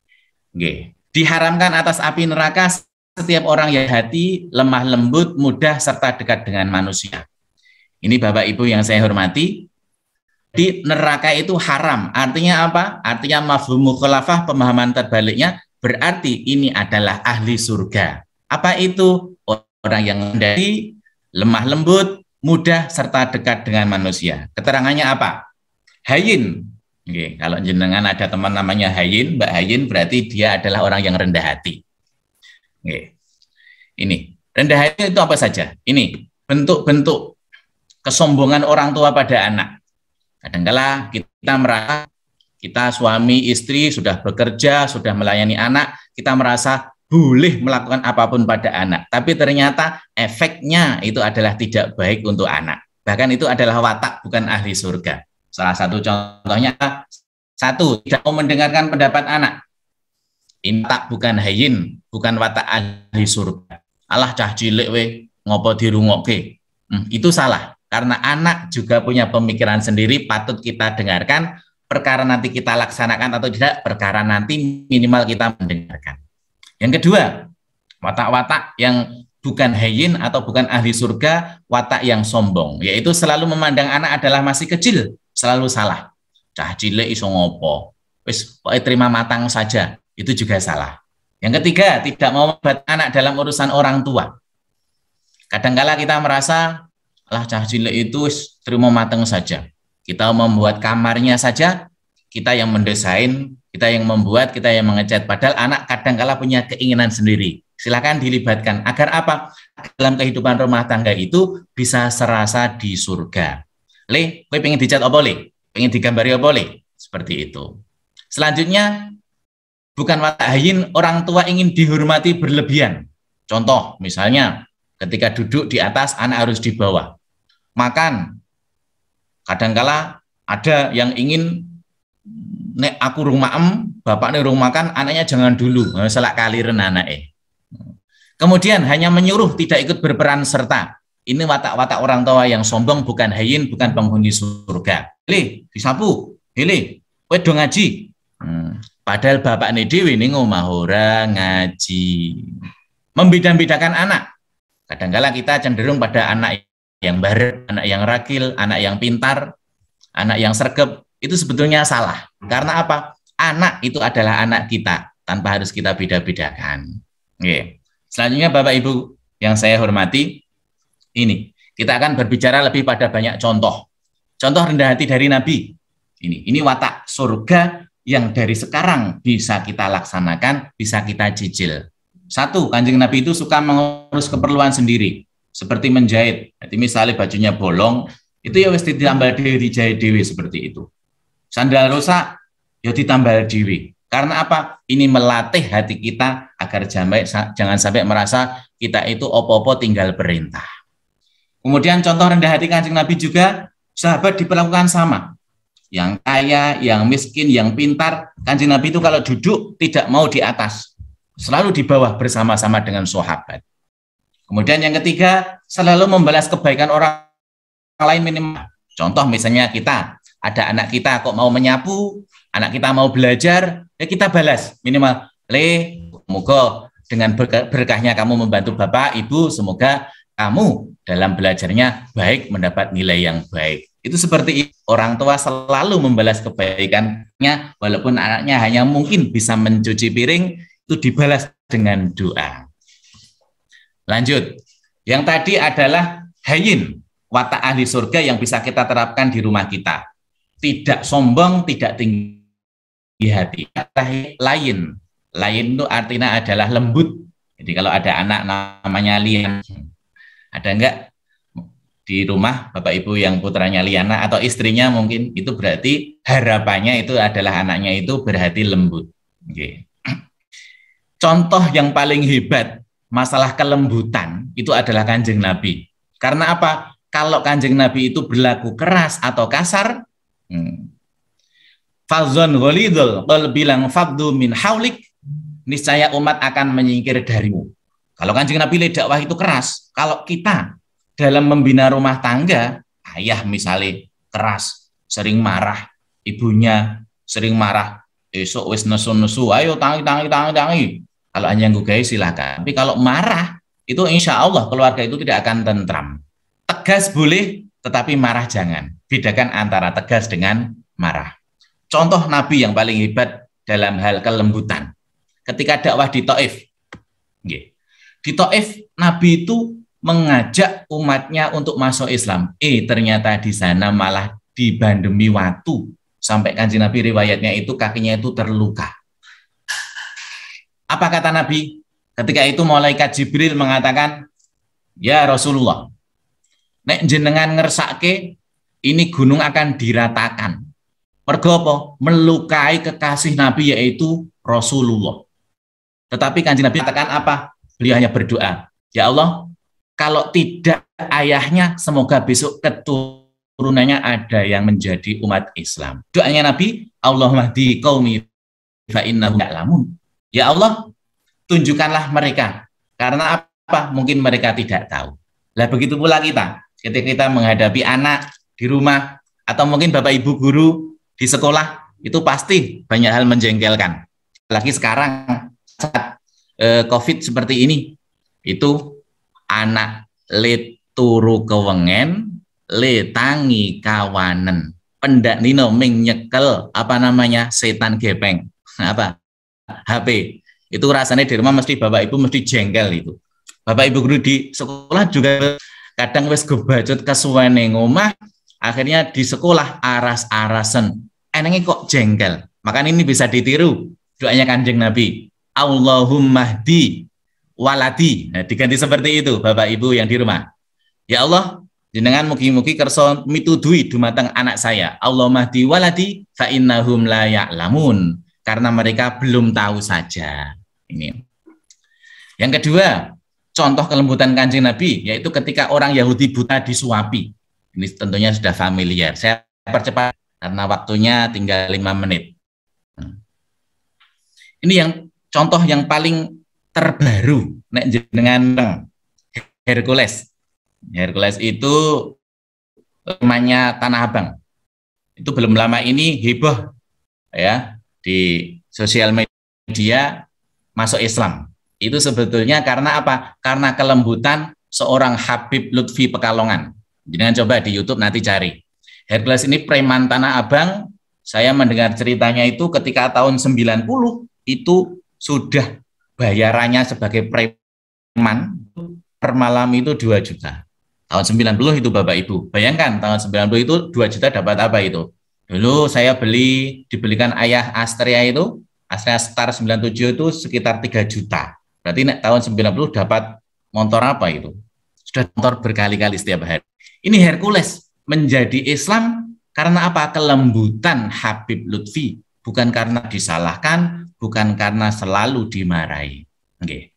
Diharamkan atas api neraka setiap orang yang hati lemah lembut, mudah serta dekat dengan manusia. Ini Bapak Ibu yang saya hormati. Di neraka itu haram. Artinya apa? Artinya mafhum mukhalafah, pemahaman terbaliknya, berarti ini adalah ahli surga. Apa itu? Orang yang dari lemah lembut, mudah serta dekat dengan manusia. Keterangannya apa? Hayyin. Kalau jenengan ada teman namanya Hayyin, Mbak Hayyin, berarti dia adalah orang yang rendah hati. Ini rendah hati itu apa saja? Ini bentuk-bentuk kesombongan orang tua pada anak. Kadang-kala kita merasa kita suami istri sudah bekerja, sudah melayani anak, kita merasa boleh melakukan apapun pada anak, tapi ternyata efeknya itu adalah tidak baik untuk anak. Bahkan itu adalah watak bukan ahli surga. Salah satu contohnya, satu, tidak mau mendengarkan pendapat anak. Ini watak bukan hayyin, bukan watak ahli surga. Alah cah cilik we, ngopo dirungokke. Itu salah, karena anak juga punya pemikiran sendiri, patut kita dengarkan. Perkara nanti kita laksanakan atau tidak, perkara nanti minimal kita mendengarkan. Yang kedua, watak-watak yang bukan hayyin atau bukan ahli surga, watak yang sombong, yaitu selalu memandang anak adalah masih kecil, selalu salah. Cah cilik iso ngopo, wis pokoke terima matang saja, itu juga salah. Yang ketiga, tidak mau melibat anak dalam urusan orang tua. Kadangkala kita merasa, lah cah cilik itu wis terima matang saja. Kita membuat kamarnya saja, kita yang mendesain, kita yang membuat, kita yang mengecat. Padahal anak kadangkala punya keinginan sendiri. Silakan dilibatkan. Agar apa? Dalam kehidupan rumah tangga itu bisa serasa di surga. Le, kowe pengen dicat apa le? Pengen digambari apa le? Seperti itu. Selanjutnya, bukan watak hayyin, orang tua ingin dihormati berlebihan. Contoh, misalnya ketika duduk di atas, anak harus di bawah. Makan, kadangkala ada yang ingin nek aku rumah bapak nek rumah makan, anaknya jangan dulu, selak kaliren anaknya. Kemudian hanya menyuruh, tidak ikut berperan serta. Ini watak-watak orang tua yang sombong, bukan hayyin, bukan penghuni surga. Hele, disapu, hele, kowe do ngaji. Padahal bapak ini dewi ini ngomah ora ngaji. Membeda-bedakan anak. Kadang-kala kita cenderung pada anak yang baret, anak yang rakil, anak yang pintar, anak yang sergap. Itu sebetulnya salah. Karena apa? Anak itu adalah anak kita, tanpa harus kita beda-bedakan. Oke. Selanjutnya Bapak Ibu yang saya hormati, ini kita akan berbicara lebih pada banyak contoh. Contoh rendah hati dari Nabi. Ini watak surga yang dari sekarang bisa kita laksanakan, bisa kita cicil. Satu, Kanjeng Nabi itu suka mengurus keperluan sendiri, seperti menjahit. Jadi misalnya bajunya bolong, itu ya wis ditambal dewi, dijahit dewi seperti itu. Sandal rusak, ya ditambal dewi. Karena apa? Ini melatih hati kita agar jangan sampai merasa kita itu opo-opo tinggal perintah. Kemudian contoh rendah hati Kanjeng Nabi juga, sahabat diperlakukan sama. Yang kaya, yang miskin, yang pintar, Kanjeng Nabi itu kalau duduk tidak mau di atas, selalu di bawah bersama-sama dengan sahabat. Kemudian yang ketiga, selalu membalas kebaikan orang lain minimal. Contoh misalnya kita, ada anak kita kok mau menyapu, anak kita mau belajar, ya kita balas minimal. Semoga dengan berkahnya kamu membantu Bapak, Ibu, semoga kamu dalam belajarnya baik, mendapat nilai yang baik. Itu seperti itu. Orang tua selalu membalas kebaikannya, walaupun anaknya hanya mungkin bisa mencuci piring, itu dibalas dengan doa. Lanjut. Yang tadi adalah hayin, watak ahli surga yang bisa kita terapkan di rumah kita. Tidak sombong, tidak tinggi hati. Lain itu artinya adalah lembut. Jadi kalau ada anak namanya Lian, ada enggak di rumah Bapak Ibu yang putranya Liana atau istrinya mungkin, itu berarti harapannya itu adalah anaknya itu berhati lembut. Oke. Contoh yang paling hebat masalah kelembutan itu adalah Kanjeng Nabi. Karena apa? Kalau Kanjeng Nabi itu berlaku keras atau kasar, fadzon ghalidul, kalau bilang faddu min haulik, niscaya umat akan menyingkir darimu. Kalau Kanjeng Nabi dakwah itu keras, kalau kita dalam membina rumah tangga, ayah misalnya keras, sering marah, ibunya sering marah, esok wis nesu-nesu, ayo tangi. Kalau hanya gugai silakan. Tapi kalau marah, itu insya Allah keluarga itu tidak akan tentram. Tegas boleh, tetapi marah jangan. Bedakan antara tegas dengan marah. Contoh Nabi yang paling hebat dalam hal kelembutan. Ketika dakwah di Taif. Di Taif, Nabi itu mengajak umatnya untuk masuk Islam. Ternyata di sana malah dibandemi watu. Sampai Kanjeng Nabi riwayatnya itu kakinya itu terluka. Apa kata Nabi? Ketika itu malaikat Jibril mengatakan, ya Rasulullah, nek jenengan ngersake, ini gunung akan diratakan. Mergo apa? Melukai kekasih Nabi yaitu Rasulullah. Tetapi Kanjeng Nabi katakan apa? Beliau hanya berdoa, ya Allah, kalau tidak ayahnya, semoga besok keturunannya ada yang menjadi umat Islam. Doanya Nabi, Allahumma hdi qaumi fa innahum ya'lamun. Ya Allah, tunjukkanlah mereka. Karena apa? Mungkin mereka tidak tahu. Lah begitu pula kita, ketika kita menghadapi anak di rumah, atau mungkin Bapak Ibu guru di sekolah, itu pasti banyak hal menjengkelkan. Lagi sekarang saat COVID seperti ini, itu anak le turu kewengen, le tangi kawanen, pendak nino ming nyekel apa namanya setan gepeng, apa HP. Itu rasanya di rumah mesti Bapak Ibu mesti jengkel itu. Bapak Ibu guru di sekolah juga kadang wis gebajut kesuwene ngomah, akhirnya di sekolah aras-arasen. Enenge kok jengkel. Makanya ini bisa ditiru doanya Kanjeng Nabi. Allahumma hdi waladi. Nah, diganti seperti itu Bapak Ibu yang di rumah. Ya Allah, jenengan mugi-mugi kersa mitudui dumateng anak saya. Allahumma hdi waladi fa innahum la ya'lamun. Karena mereka belum tahu saja. Ini. Yang kedua, contoh kelembutan Kanjeng Nabi yaitu ketika orang Yahudi buta disuapi. Ini tentunya sudah familiar. Saya percepat karena waktunya tinggal 5 menit. Ini yang contoh yang paling terbaru nek jenengan Hercules. Hercules itu namanya Tanah Abang. Itu belum lama ini heboh ya di sosial media masuk Islam. Itu sebetulnya karena apa? Karena kelembutan seorang Habib Lutfi Pekalongan. Jangan coba di YouTube nanti cari. Hercules ini preman Tanah Abang. Saya mendengar ceritanya itu ketika tahun 90 itu sudah bayarannya sebagai preman per malam itu 2 juta. Tahun 90 itu Bapak Ibu. Bayangkan tahun 90 itu 2 juta dapat apa itu? Dulu saya dibelikan ayah Astrea itu, Astrea Star 97 itu sekitar 3 juta. Berarti tahun 90 dapat motor apa itu? Sudah motor berkali-kali setiap hari. Ini Hercules menjadi Islam karena apa? Kelembutan Habib Lutfi. Bukan karena disalahkan, bukan karena selalu dimarahi. Oke.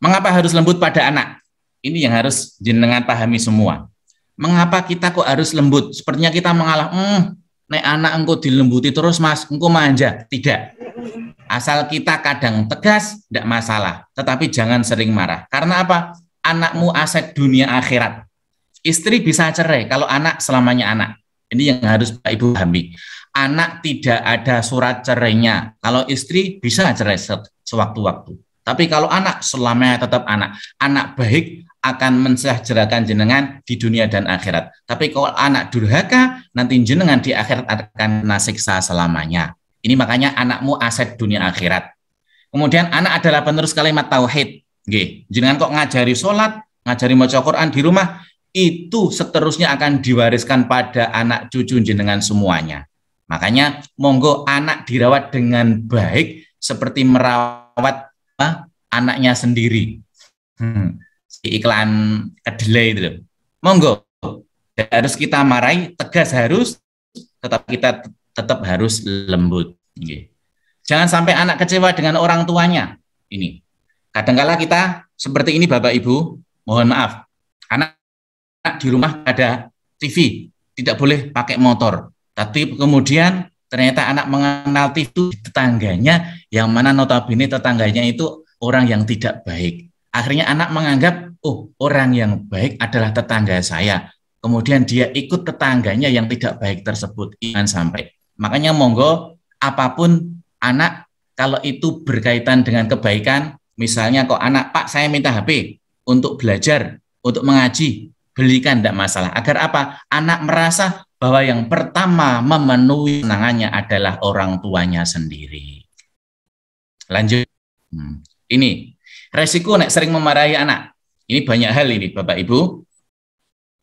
Mengapa harus lembut pada anak? Ini yang harus jenengan pahami semua. Mengapa kita kok harus lembut? Sepertinya kita mengalah, nek anak engkau dilembuti terus mas, engkau manja. Tidak. Asal kita kadang tegas, tidak masalah. Tetapi jangan sering marah. Karena apa? Anakmu aset dunia akhirat. Istri bisa cerai kalau anak selamanya anak. Ini yang harus Pak Ibu pahami. Anak tidak ada surat cerainya. Kalau istri bisa cerai sewaktu-waktu. Tapi kalau anak selamanya tetap anak. Anak baik akan mensejahterakan jenengan di dunia dan akhirat. Tapi kalau anak durhaka, nanti jenengan di akhirat akan kena siksa selamanya. Ini makanya anakmu aset dunia akhirat. Kemudian anak adalah penerus kalimat tauhid. Nggih, jenengan kok ngajari sholat, ngajari maca Quran di rumah, itu seterusnya akan diwariskan pada anak cucu jenengan semuanya. Makanya monggo anak dirawat dengan baik seperti merawat anaknya sendiri. Iklan kedelai itu. Monggo, harus kita marahi, tegas harus, tetap kita tetap harus lembut. Jangan sampai anak kecewa dengan orang tuanya. Ini kadang-kala kita seperti ini Bapak Ibu, mohon maaf, anak di rumah ada TV, tidak boleh pakai motor. Tapi kemudian ternyata anak mengenal TV itu tetangganya, yang mana notabene tetangganya itu orang yang tidak baik. Akhirnya anak menganggap, oh orang yang baik adalah tetangga saya. Kemudian dia ikut tetangganya yang tidak baik tersebut. Jangan sampai. Makanya monggo apapun anak, kalau itu berkaitan dengan kebaikan, misalnya kok anak, Pak saya minta HP untuk belajar, untuk mengaji, belikan, tidak masalah. Agar apa? Anak merasa bahwa yang pertama memenuhi senangannya adalah orang tuanya sendiri. Lanjut. Ini resiko nek sering memarahi anak. Ini banyak hal ini Bapak Ibu.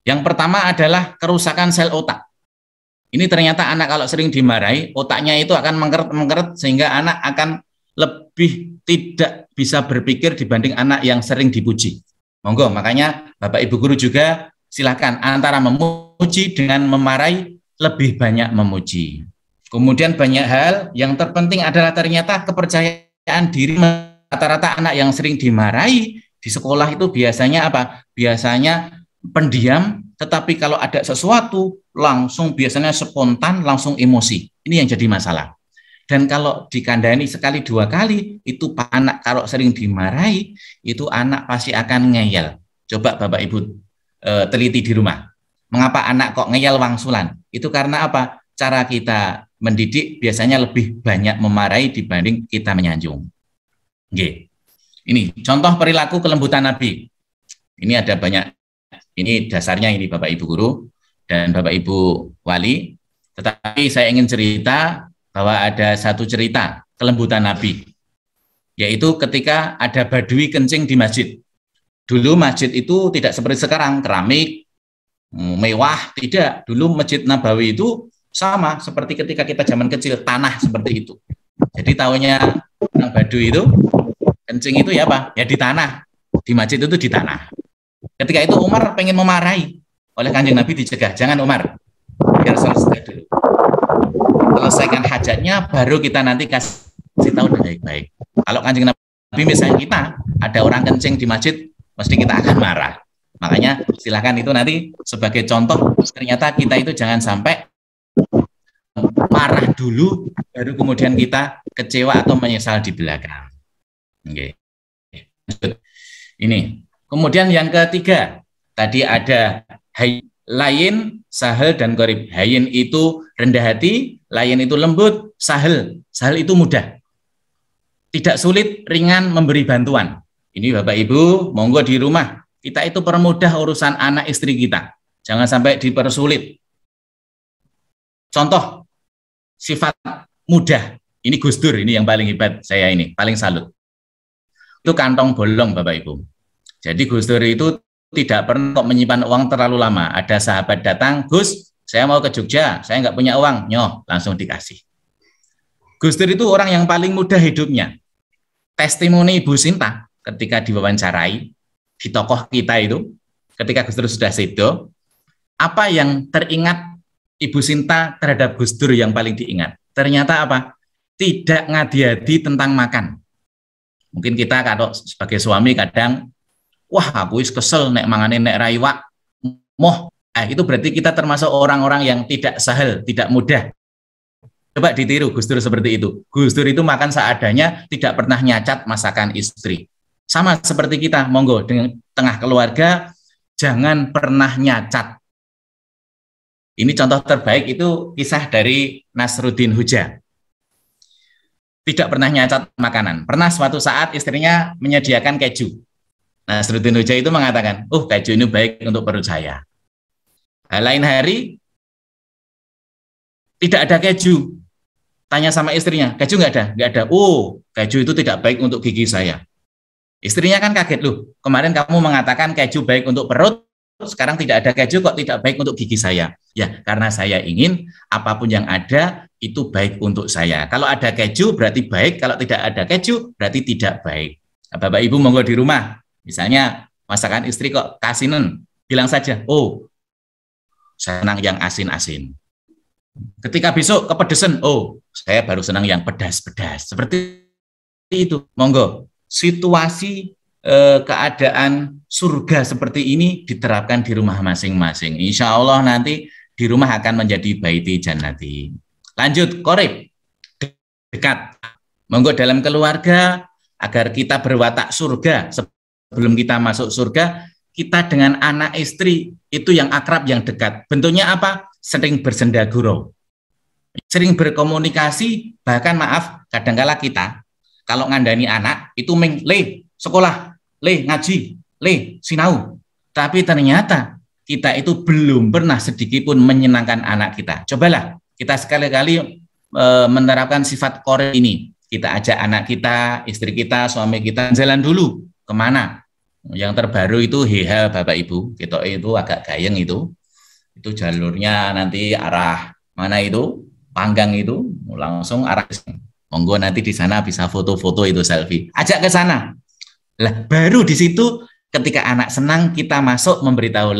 Yang pertama adalah kerusakan sel otak. Ini ternyata anak kalau sering dimarahi, otaknya itu akan mengkeret sehingga anak akan lebih tidak bisa berpikir dibanding anak yang sering dipuji. Monggo, makanya Bapak Ibu guru juga silakan antara memuji dengan memarahi, lebih banyak memuji. Kemudian banyak hal yang terpenting adalah ternyata kepercayaan diri. Rata-rata anak yang sering dimarahi di sekolah itu biasanya apa? Biasanya pendiam, tetapi kalau ada sesuatu langsung biasanya spontan, langsung emosi. Ini yang jadi masalah. Dan kalau dikandani sekali dua kali, itu anak kalau sering dimarahi, itu anak pasti akan ngeyel. Coba Bapak Ibu teliti di rumah. Mengapa anak kok ngeyel wangsulan? Itu karena apa? Cara kita mendidik biasanya lebih banyak memarahi dibanding kita menyanjung. Oke. Ini contoh perilaku kelembutan Nabi. Ini ada banyak. Ini dasarnya ini Bapak Ibu guru dan Bapak Ibu wali. Tetapi saya ingin cerita bahwa ada satu cerita kelembutan Nabi. Yaitu ketika ada badui kencing di masjid. Dulu masjid itu tidak seperti sekarang, keramik, mewah, tidak. Dulu Masjid Nabawi itu sama seperti ketika kita zaman kecil, tanah seperti itu. Jadi tahunya orang badui itu, kencing itu ya apa? Ya di tanah. Di masjid itu di tanah. Ketika itu Umar pengen memarahi. Oleh Kanjeng Nabi dicegah, jangan Umar. Biar selesai dulu. Selesaikan hajatnya, baru kita nanti kasih tahu baik-baik. Kalau Kanjeng Nabi misalnya kita, ada orang kencing di masjid, mesti kita akan marah. Makanya silakan itu nanti sebagai contoh, ternyata kita itu jangan sampai marah dulu, baru kemudian kita kecewa atau menyesal di belakang. Oke. Ini. Kemudian yang ketiga, tadi ada layin, sahel, dan qorib. Hayin itu rendah hati, layin itu lembut, sahel itu mudah. tidak sulit, ringan memberi bantuan. Ini Bapak Ibu, monggo di rumah kita itu permudah urusan anak istri kita. Jangan sampai dipersulit. Contoh sifat mudah. Ini Gus Dur, ini yang paling hebat saya ini, paling salut. Itu kantong bolong Bapak Ibu. Jadi Gus Dur itu tidak pernah menyimpan uang terlalu lama. Ada sahabat datang, Gus, saya mau ke Jogja, saya nggak punya uang, nyoh, langsung dikasih. Gus Dur itu orang yang paling mudah hidupnya. Testimoni Ibu Sinta ketika diwawancarai di tokoh kita itu, ketika Gus Dur sudah sedo, apa yang teringat Ibu Sinta terhadap Gus Dur yang paling diingat? Ternyata apa? Tidak ngadi-adi tentang makan. Mungkin kita kalau sebagai suami kadang, wah aku is kesel nek mangane nek raiwak, moh. Itu berarti kita termasuk orang-orang yang tidak sahel, tidak mudah. Coba ditiru Gus Dur seperti itu. Gus Dur itu makan seadanya, tidak pernah nyacat masakan istri. Sama seperti kita, monggo dengan tengah keluarga, jangan pernah nyacat. Ini contoh terbaik itu kisah dari Nasruddin Huja. Tidak pernah nyacat makanan. Pernah suatu saat istrinya menyediakan keju. Nasruddin Huja itu mengatakan, keju ini baik untuk perut saya. Lain hari, tidak ada keju. Tanya sama istrinya, keju nggak ada? Nggak ada. Keju itu tidak baik untuk gigi saya. Istrinya kan kaget, loh, kemarin kamu mengatakan keju baik untuk perut, sekarang tidak ada keju kok tidak baik untuk gigi saya. Ya, karena saya ingin apapun yang ada itu baik untuk saya. Kalau ada keju berarti baik, kalau tidak ada keju berarti tidak baik. Nah, Bapak Ibu monggo di rumah, misalnya masakan istri kok kasinen, bilang saja, saya senang yang asin-asin. Ketika besok kepedesan, saya baru senang yang pedas-pedas. Seperti itu, monggo. Situasi keadaan surga seperti ini diterapkan di rumah masing-masing. Insya Allah nanti di rumah akan menjadi baiti jannati. Lanjut, qorib, dekat. Monggo dalam keluarga agar kita berwatak surga. Sebelum kita masuk surga, kita dengan anak istri itu yang akrab, yang dekat. Bentuknya apa? Sering bersenda gurau, sering berkomunikasi. Bahkan maaf, kadangkala kita kalau ngandani anak itu le sekolah, le ngaji, le sinau. Tapi ternyata kita itu belum pernah sedikit pun menyenangkan anak kita. Cobalah kita sekali-kali menerapkan sifat qorib ini. Kita ajak anak kita, istri kita, suami kita jalan dulu. Kemana? Yang terbaru itu Heha Bapak Ibu. Kita itu agak gayeng itu jalurnya nanti arah mana itu? Panggang itu langsung arah. Monggo nanti di sana bisa foto-foto itu selfie. Ajak ke sana. Lah baru di situ ketika anak senang kita masuk memberitahu,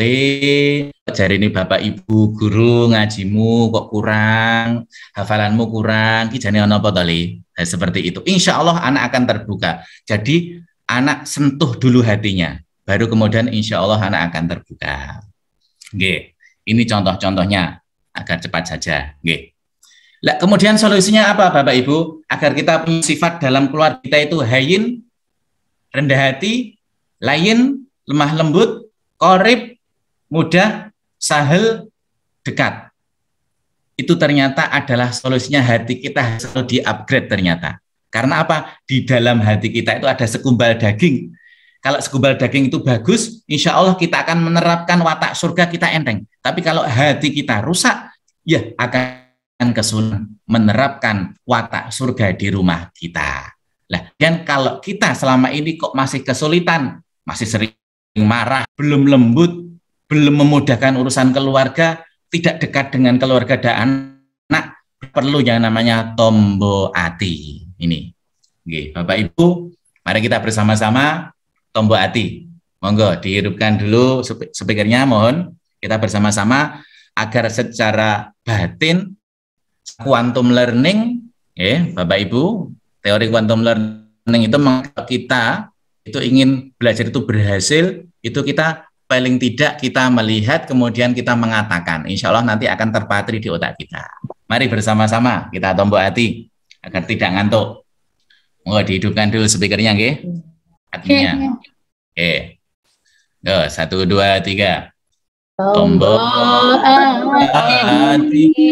jari ini Bapak Ibu guru ngajimu kok kurang, hafalanmu kurang, kijane ono apa to, nah, seperti itu. Insya Allah anak akan terbuka. Jadi anak sentuh dulu hatinya, baru kemudian insya Allah anak akan terbuka. Nggih, ini contoh-contohnya agar cepat saja. Nggih. Lah, kemudian solusinya apa Bapak Ibu? Agar kita punya sifat dalam keluarga kita itu hayyin, rendah hati, layin, lemah lembut, qorib, mudah, sahel, dekat. Itu ternyata adalah solusinya hati kita harus di-upgrade ternyata. Karena apa? Di dalam hati kita itu ada segumpal daging. Kalau segumpal daging itu bagus, insya Allah kita akan menerapkan watak surga kita enteng. Tapi kalau hati kita rusak, ya akan kesulitan menerapkan watak surga di rumah kita. Nah, dan kalau kita selama ini kok masih kesulitan, masih sering marah, belum lembut, belum memudahkan urusan keluarga, tidak dekat dengan keluarga dan anak, perlu yang namanya tombo ati. Ini, oke, Bapak Ibu, mari kita bersama-sama tombo ati. Monggo dihidupkan dulu speakernya, mohon kita bersama-sama agar secara batin quantum learning, Bapak Ibu, teori quantum learning itu kita itu ingin belajar itu berhasil, itu kita paling tidak kita melihat kemudian kita mengatakan, insya Allah nanti akan terpatri di otak kita. Mari bersama-sama kita tombol hati agar tidak ngantuk. Mau dihidupkan dulu speakernya, nggih? Hatinya. Oke. 1, 2, 3. Tombol hatiku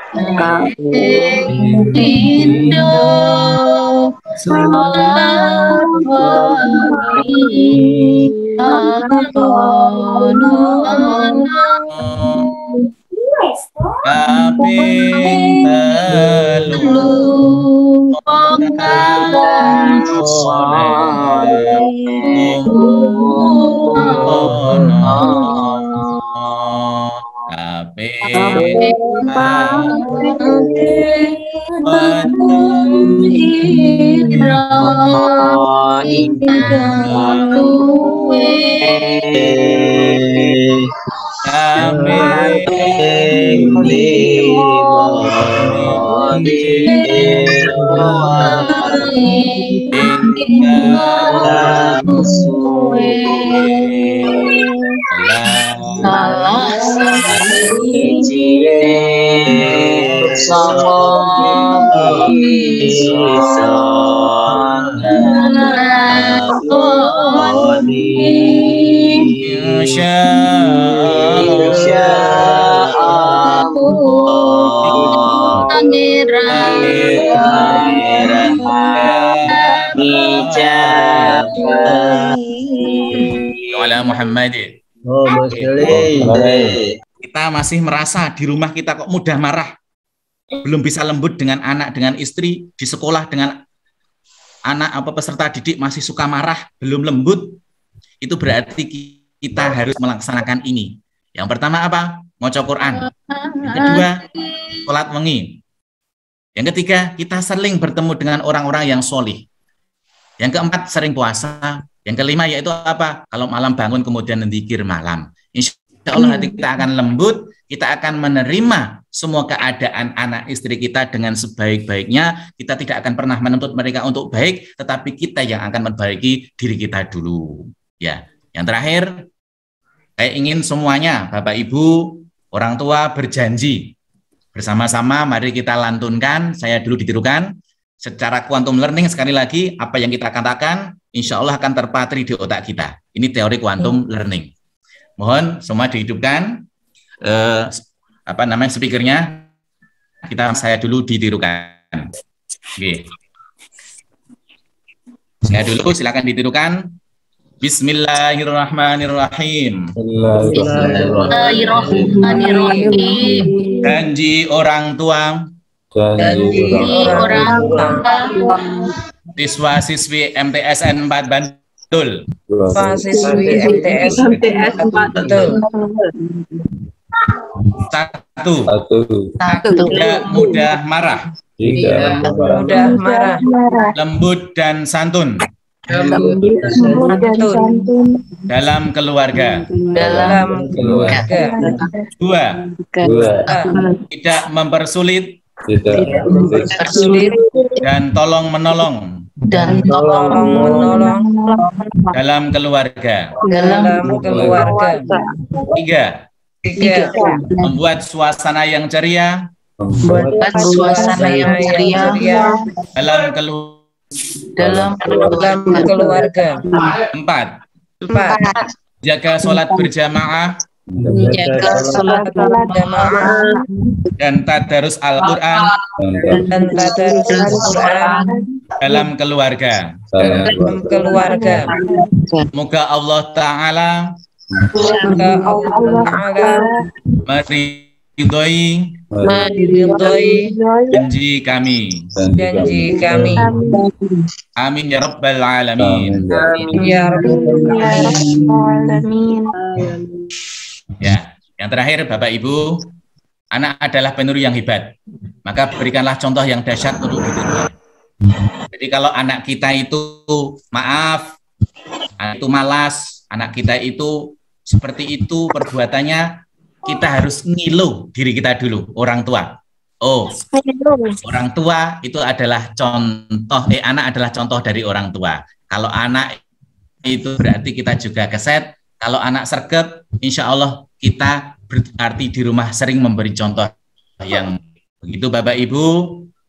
kaping telu Kita masih merasa di rumah kita kok mudah marah, belum bisa lembut dengan anak, dengan istri, di sekolah dengan anak peserta didik masih suka marah, belum lembut. Itu berarti kita harus melaksanakan ini. Yang pertama apa? Maca Quran. Yang kedua, sholat wengi. Yang ketiga, kita sering bertemu dengan orang-orang yang solih. Yang keempat, sering puasa. Yang kelima yaitu apa? Kalau malam bangun kemudian zikir malam. Insya Allah hati kita akan lembut, kita akan menerima semua keadaan anak istri kita dengan sebaik-baiknya. Kita tidak akan pernah menuntut mereka untuk baik, tetapi kita yang akan memperbaiki diri kita dulu. Ya, yang terakhir, saya ingin semuanya, Bapak Ibu, orang tua berjanji bersama-sama. Mari kita lantunkan. Saya dulu ditirukan. Secara quantum learning, sekali lagi, apa yang kita katakan, insya Allah akan terpatri di otak kita. Ini teori quantum learning. Mohon semua dihidupkan. Speakernya. Saya dulu ditirukan. Oke. Saya dulu, silakan ditirukan. Bismillahirrahmanirrahim. Bismillahirrahmanirrahim. Janji orang tua. Siswa-siswi MTSN 4 Bantul. Siswi MTS 4 Bantul. Satu. Tidak mudah marah. Mudah marah. Lembut dan santun. Dalam keluarga. Dua. Tidak mempersulit. Dan tolong menolong. Dalam keluarga. Tiga. Membuat suasana yang ceria. Dalam keluarga. Empat. Jaga sholat berjamaah. Dan tadarus Al-Quran dalam keluarga. Semoga Allah Ta'ala meridhoi janji kami. Amin ya rabbal alamin. Ya, yang terakhir Bapak Ibu, anak adalah peneru yang hebat. Maka berikanlah contoh yang dahsyat untuk ditiru. Jadi kalau anak kita itu maaf, anak itu malas, anak kita itu seperti itu perbuatannya, kita harus ngilu diri kita dulu, orang tua. Oh, orang tua itu adalah contoh, anak adalah contoh dari orang tua. Kalau anak itu berarti kita juga keset. Kalau anak sergap, insya Allah kita berarti di rumah sering memberi contoh yang begitu. Bapak Ibu,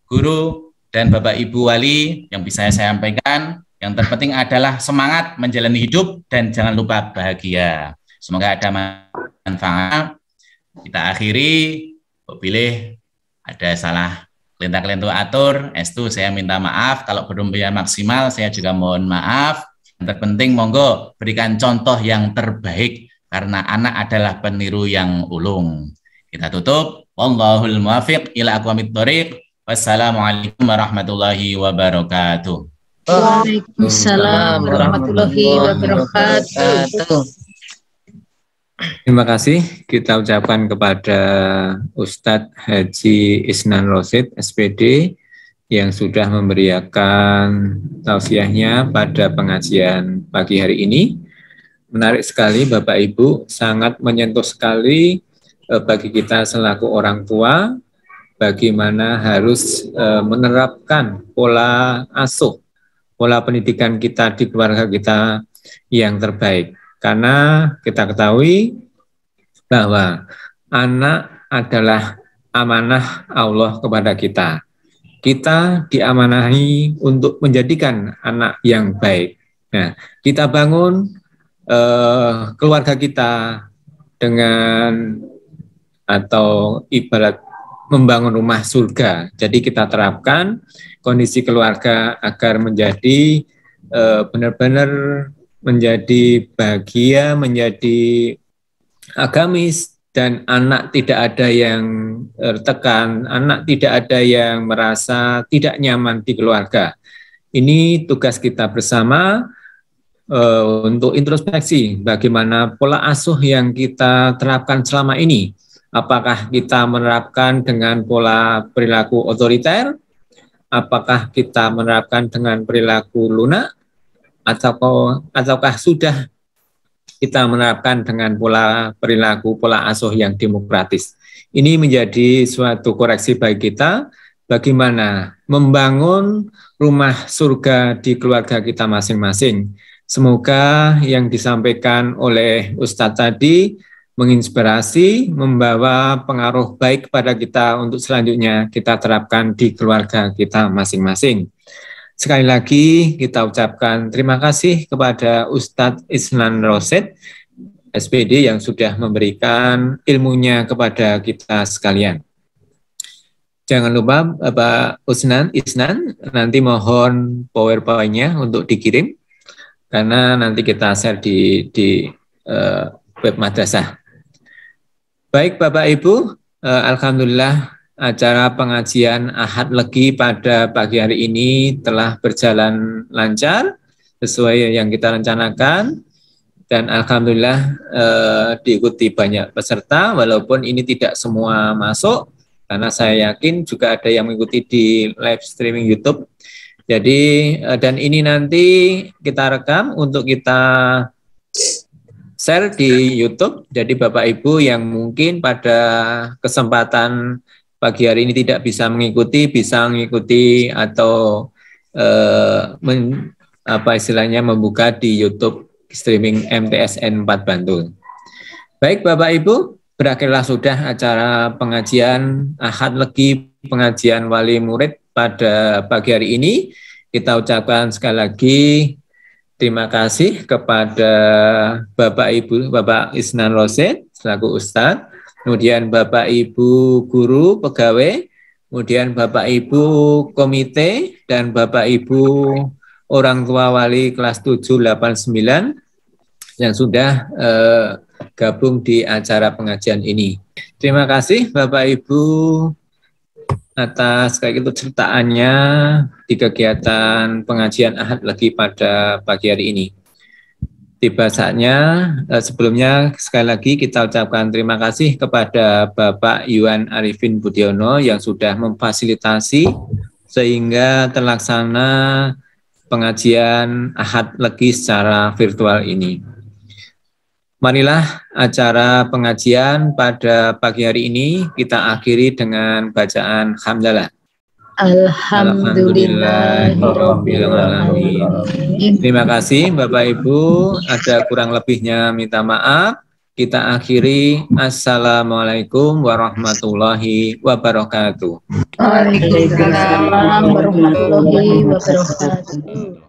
guru, dan Bapak Ibu wali yang bisa saya sampaikan, yang terpenting adalah semangat menjalani hidup dan jangan lupa bahagia. Semoga ada manfaat. Kita akhiri, pilih ada salah kelinta-kelintu atur, estu saya minta maaf, kalau belum maksimal saya juga mohon maaf. Yang terpenting monggo berikan contoh yang terbaik karena anak adalah peniru yang ulung. Kita tutup. Wallahul muwaffiq ila aqwamit thoriq. Wassalamualaikum warahmatullahi wabarakatuh. Waalaikumsalam warahmatullahi wabarakatuh. Terima kasih kita ucapkan kepada Ustadz Haji Isnan Rosid, SPD, yang sudah memberikan tausiahnya pada pengajian pagi hari ini. Menarik sekali Bapak Ibu, sangat menyentuh sekali bagi kita selaku orang tua, bagaimana harus menerapkan pola asuh, pola pendidikan kita di keluarga kita yang terbaik. Karena kita ketahui bahwa anak adalah amanah Allah kepada kita. Kita diamanahi untuk menjadikan anak yang baik. Nah, kita bangun keluarga kita dengan atau ibarat membangun rumah surga. Jadi kita terapkan kondisi keluarga agar menjadi benar-benar menjadi bahagia, menjadi agamis, dan anak tidak ada yang tertekan, anak tidak ada yang merasa tidak nyaman di keluarga. Ini tugas kita bersama untuk introspeksi bagaimana pola asuh yang kita terapkan selama ini. Apakah kita menerapkan dengan pola perilaku otoriter? Apakah kita menerapkan dengan perilaku lunak? Ataukah sudah kita menerapkan dengan pola perilaku, pola asuh yang demokratis? Ini menjadi suatu koreksi bagi kita, bagaimana membangun rumah surga di keluarga kita masing-masing. Semoga yang disampaikan oleh Ustadz tadi menginspirasi, membawa pengaruh baik kepada kita untuk selanjutnya kita terapkan di keluarga kita masing-masing. Sekali lagi kita ucapkan terima kasih kepada Ustadz Isnan Rosid, SPD, yang sudah memberikan ilmunya kepada kita sekalian. Jangan lupa Bapak Isnan, nanti mohon PowerPoint-nya untuk dikirim, karena nanti kita share di web madrasah. Baik Bapak Ibu, alhamdulillah acara pengajian Ahad Legi pada pagi hari ini telah berjalan lancar sesuai yang kita rencanakan, dan alhamdulillah diikuti banyak peserta, walaupun ini tidak semua masuk karena saya yakin juga ada yang mengikuti di live streaming YouTube. Jadi dan ini nanti kita rekam untuk kita share di YouTube. Jadi Bapak Ibu yang mungkin pada kesempatan pagi hari ini tidak bisa mengikuti atau membuka di YouTube streaming MTSN 4 Bantul. Baik Bapak Ibu, berakhirlah sudah acara pengajian Ahad Legi, pengajian wali murid pada pagi hari ini. Kita ucapkan sekali lagi terima kasih kepada Bapak Ibu, Bapak Isnan Rosid selaku Ustadz, kemudian Bapak Ibu guru pegawai, kemudian Bapak Ibu komite, dan Bapak Ibu orang tua wali kelas 7, 8, 9 yang sudah gabung di acara pengajian ini. Terima kasih Bapak Ibu atas sertaannya di kegiatan pengajian Ahad Legi pada pagi hari ini. Tiba saatnya, sebelumnya sekali lagi kita ucapkan terima kasih kepada Bapak Yuan Arifin Budiono yang sudah memfasilitasi sehingga terlaksana pengajian Ahad Legi secara virtual ini. Marilah acara pengajian pada pagi hari ini kita akhiri dengan bacaan hamdalah. Alhamdulillahirrahmanirrahim. Terima kasih Bapak Ibu, ada kurang lebihnya minta maaf. Kita akhiri. Assalamualaikum warahmatullahi wabarakatuh. Waalaikumsalam warahmatullahi wabarakatuh.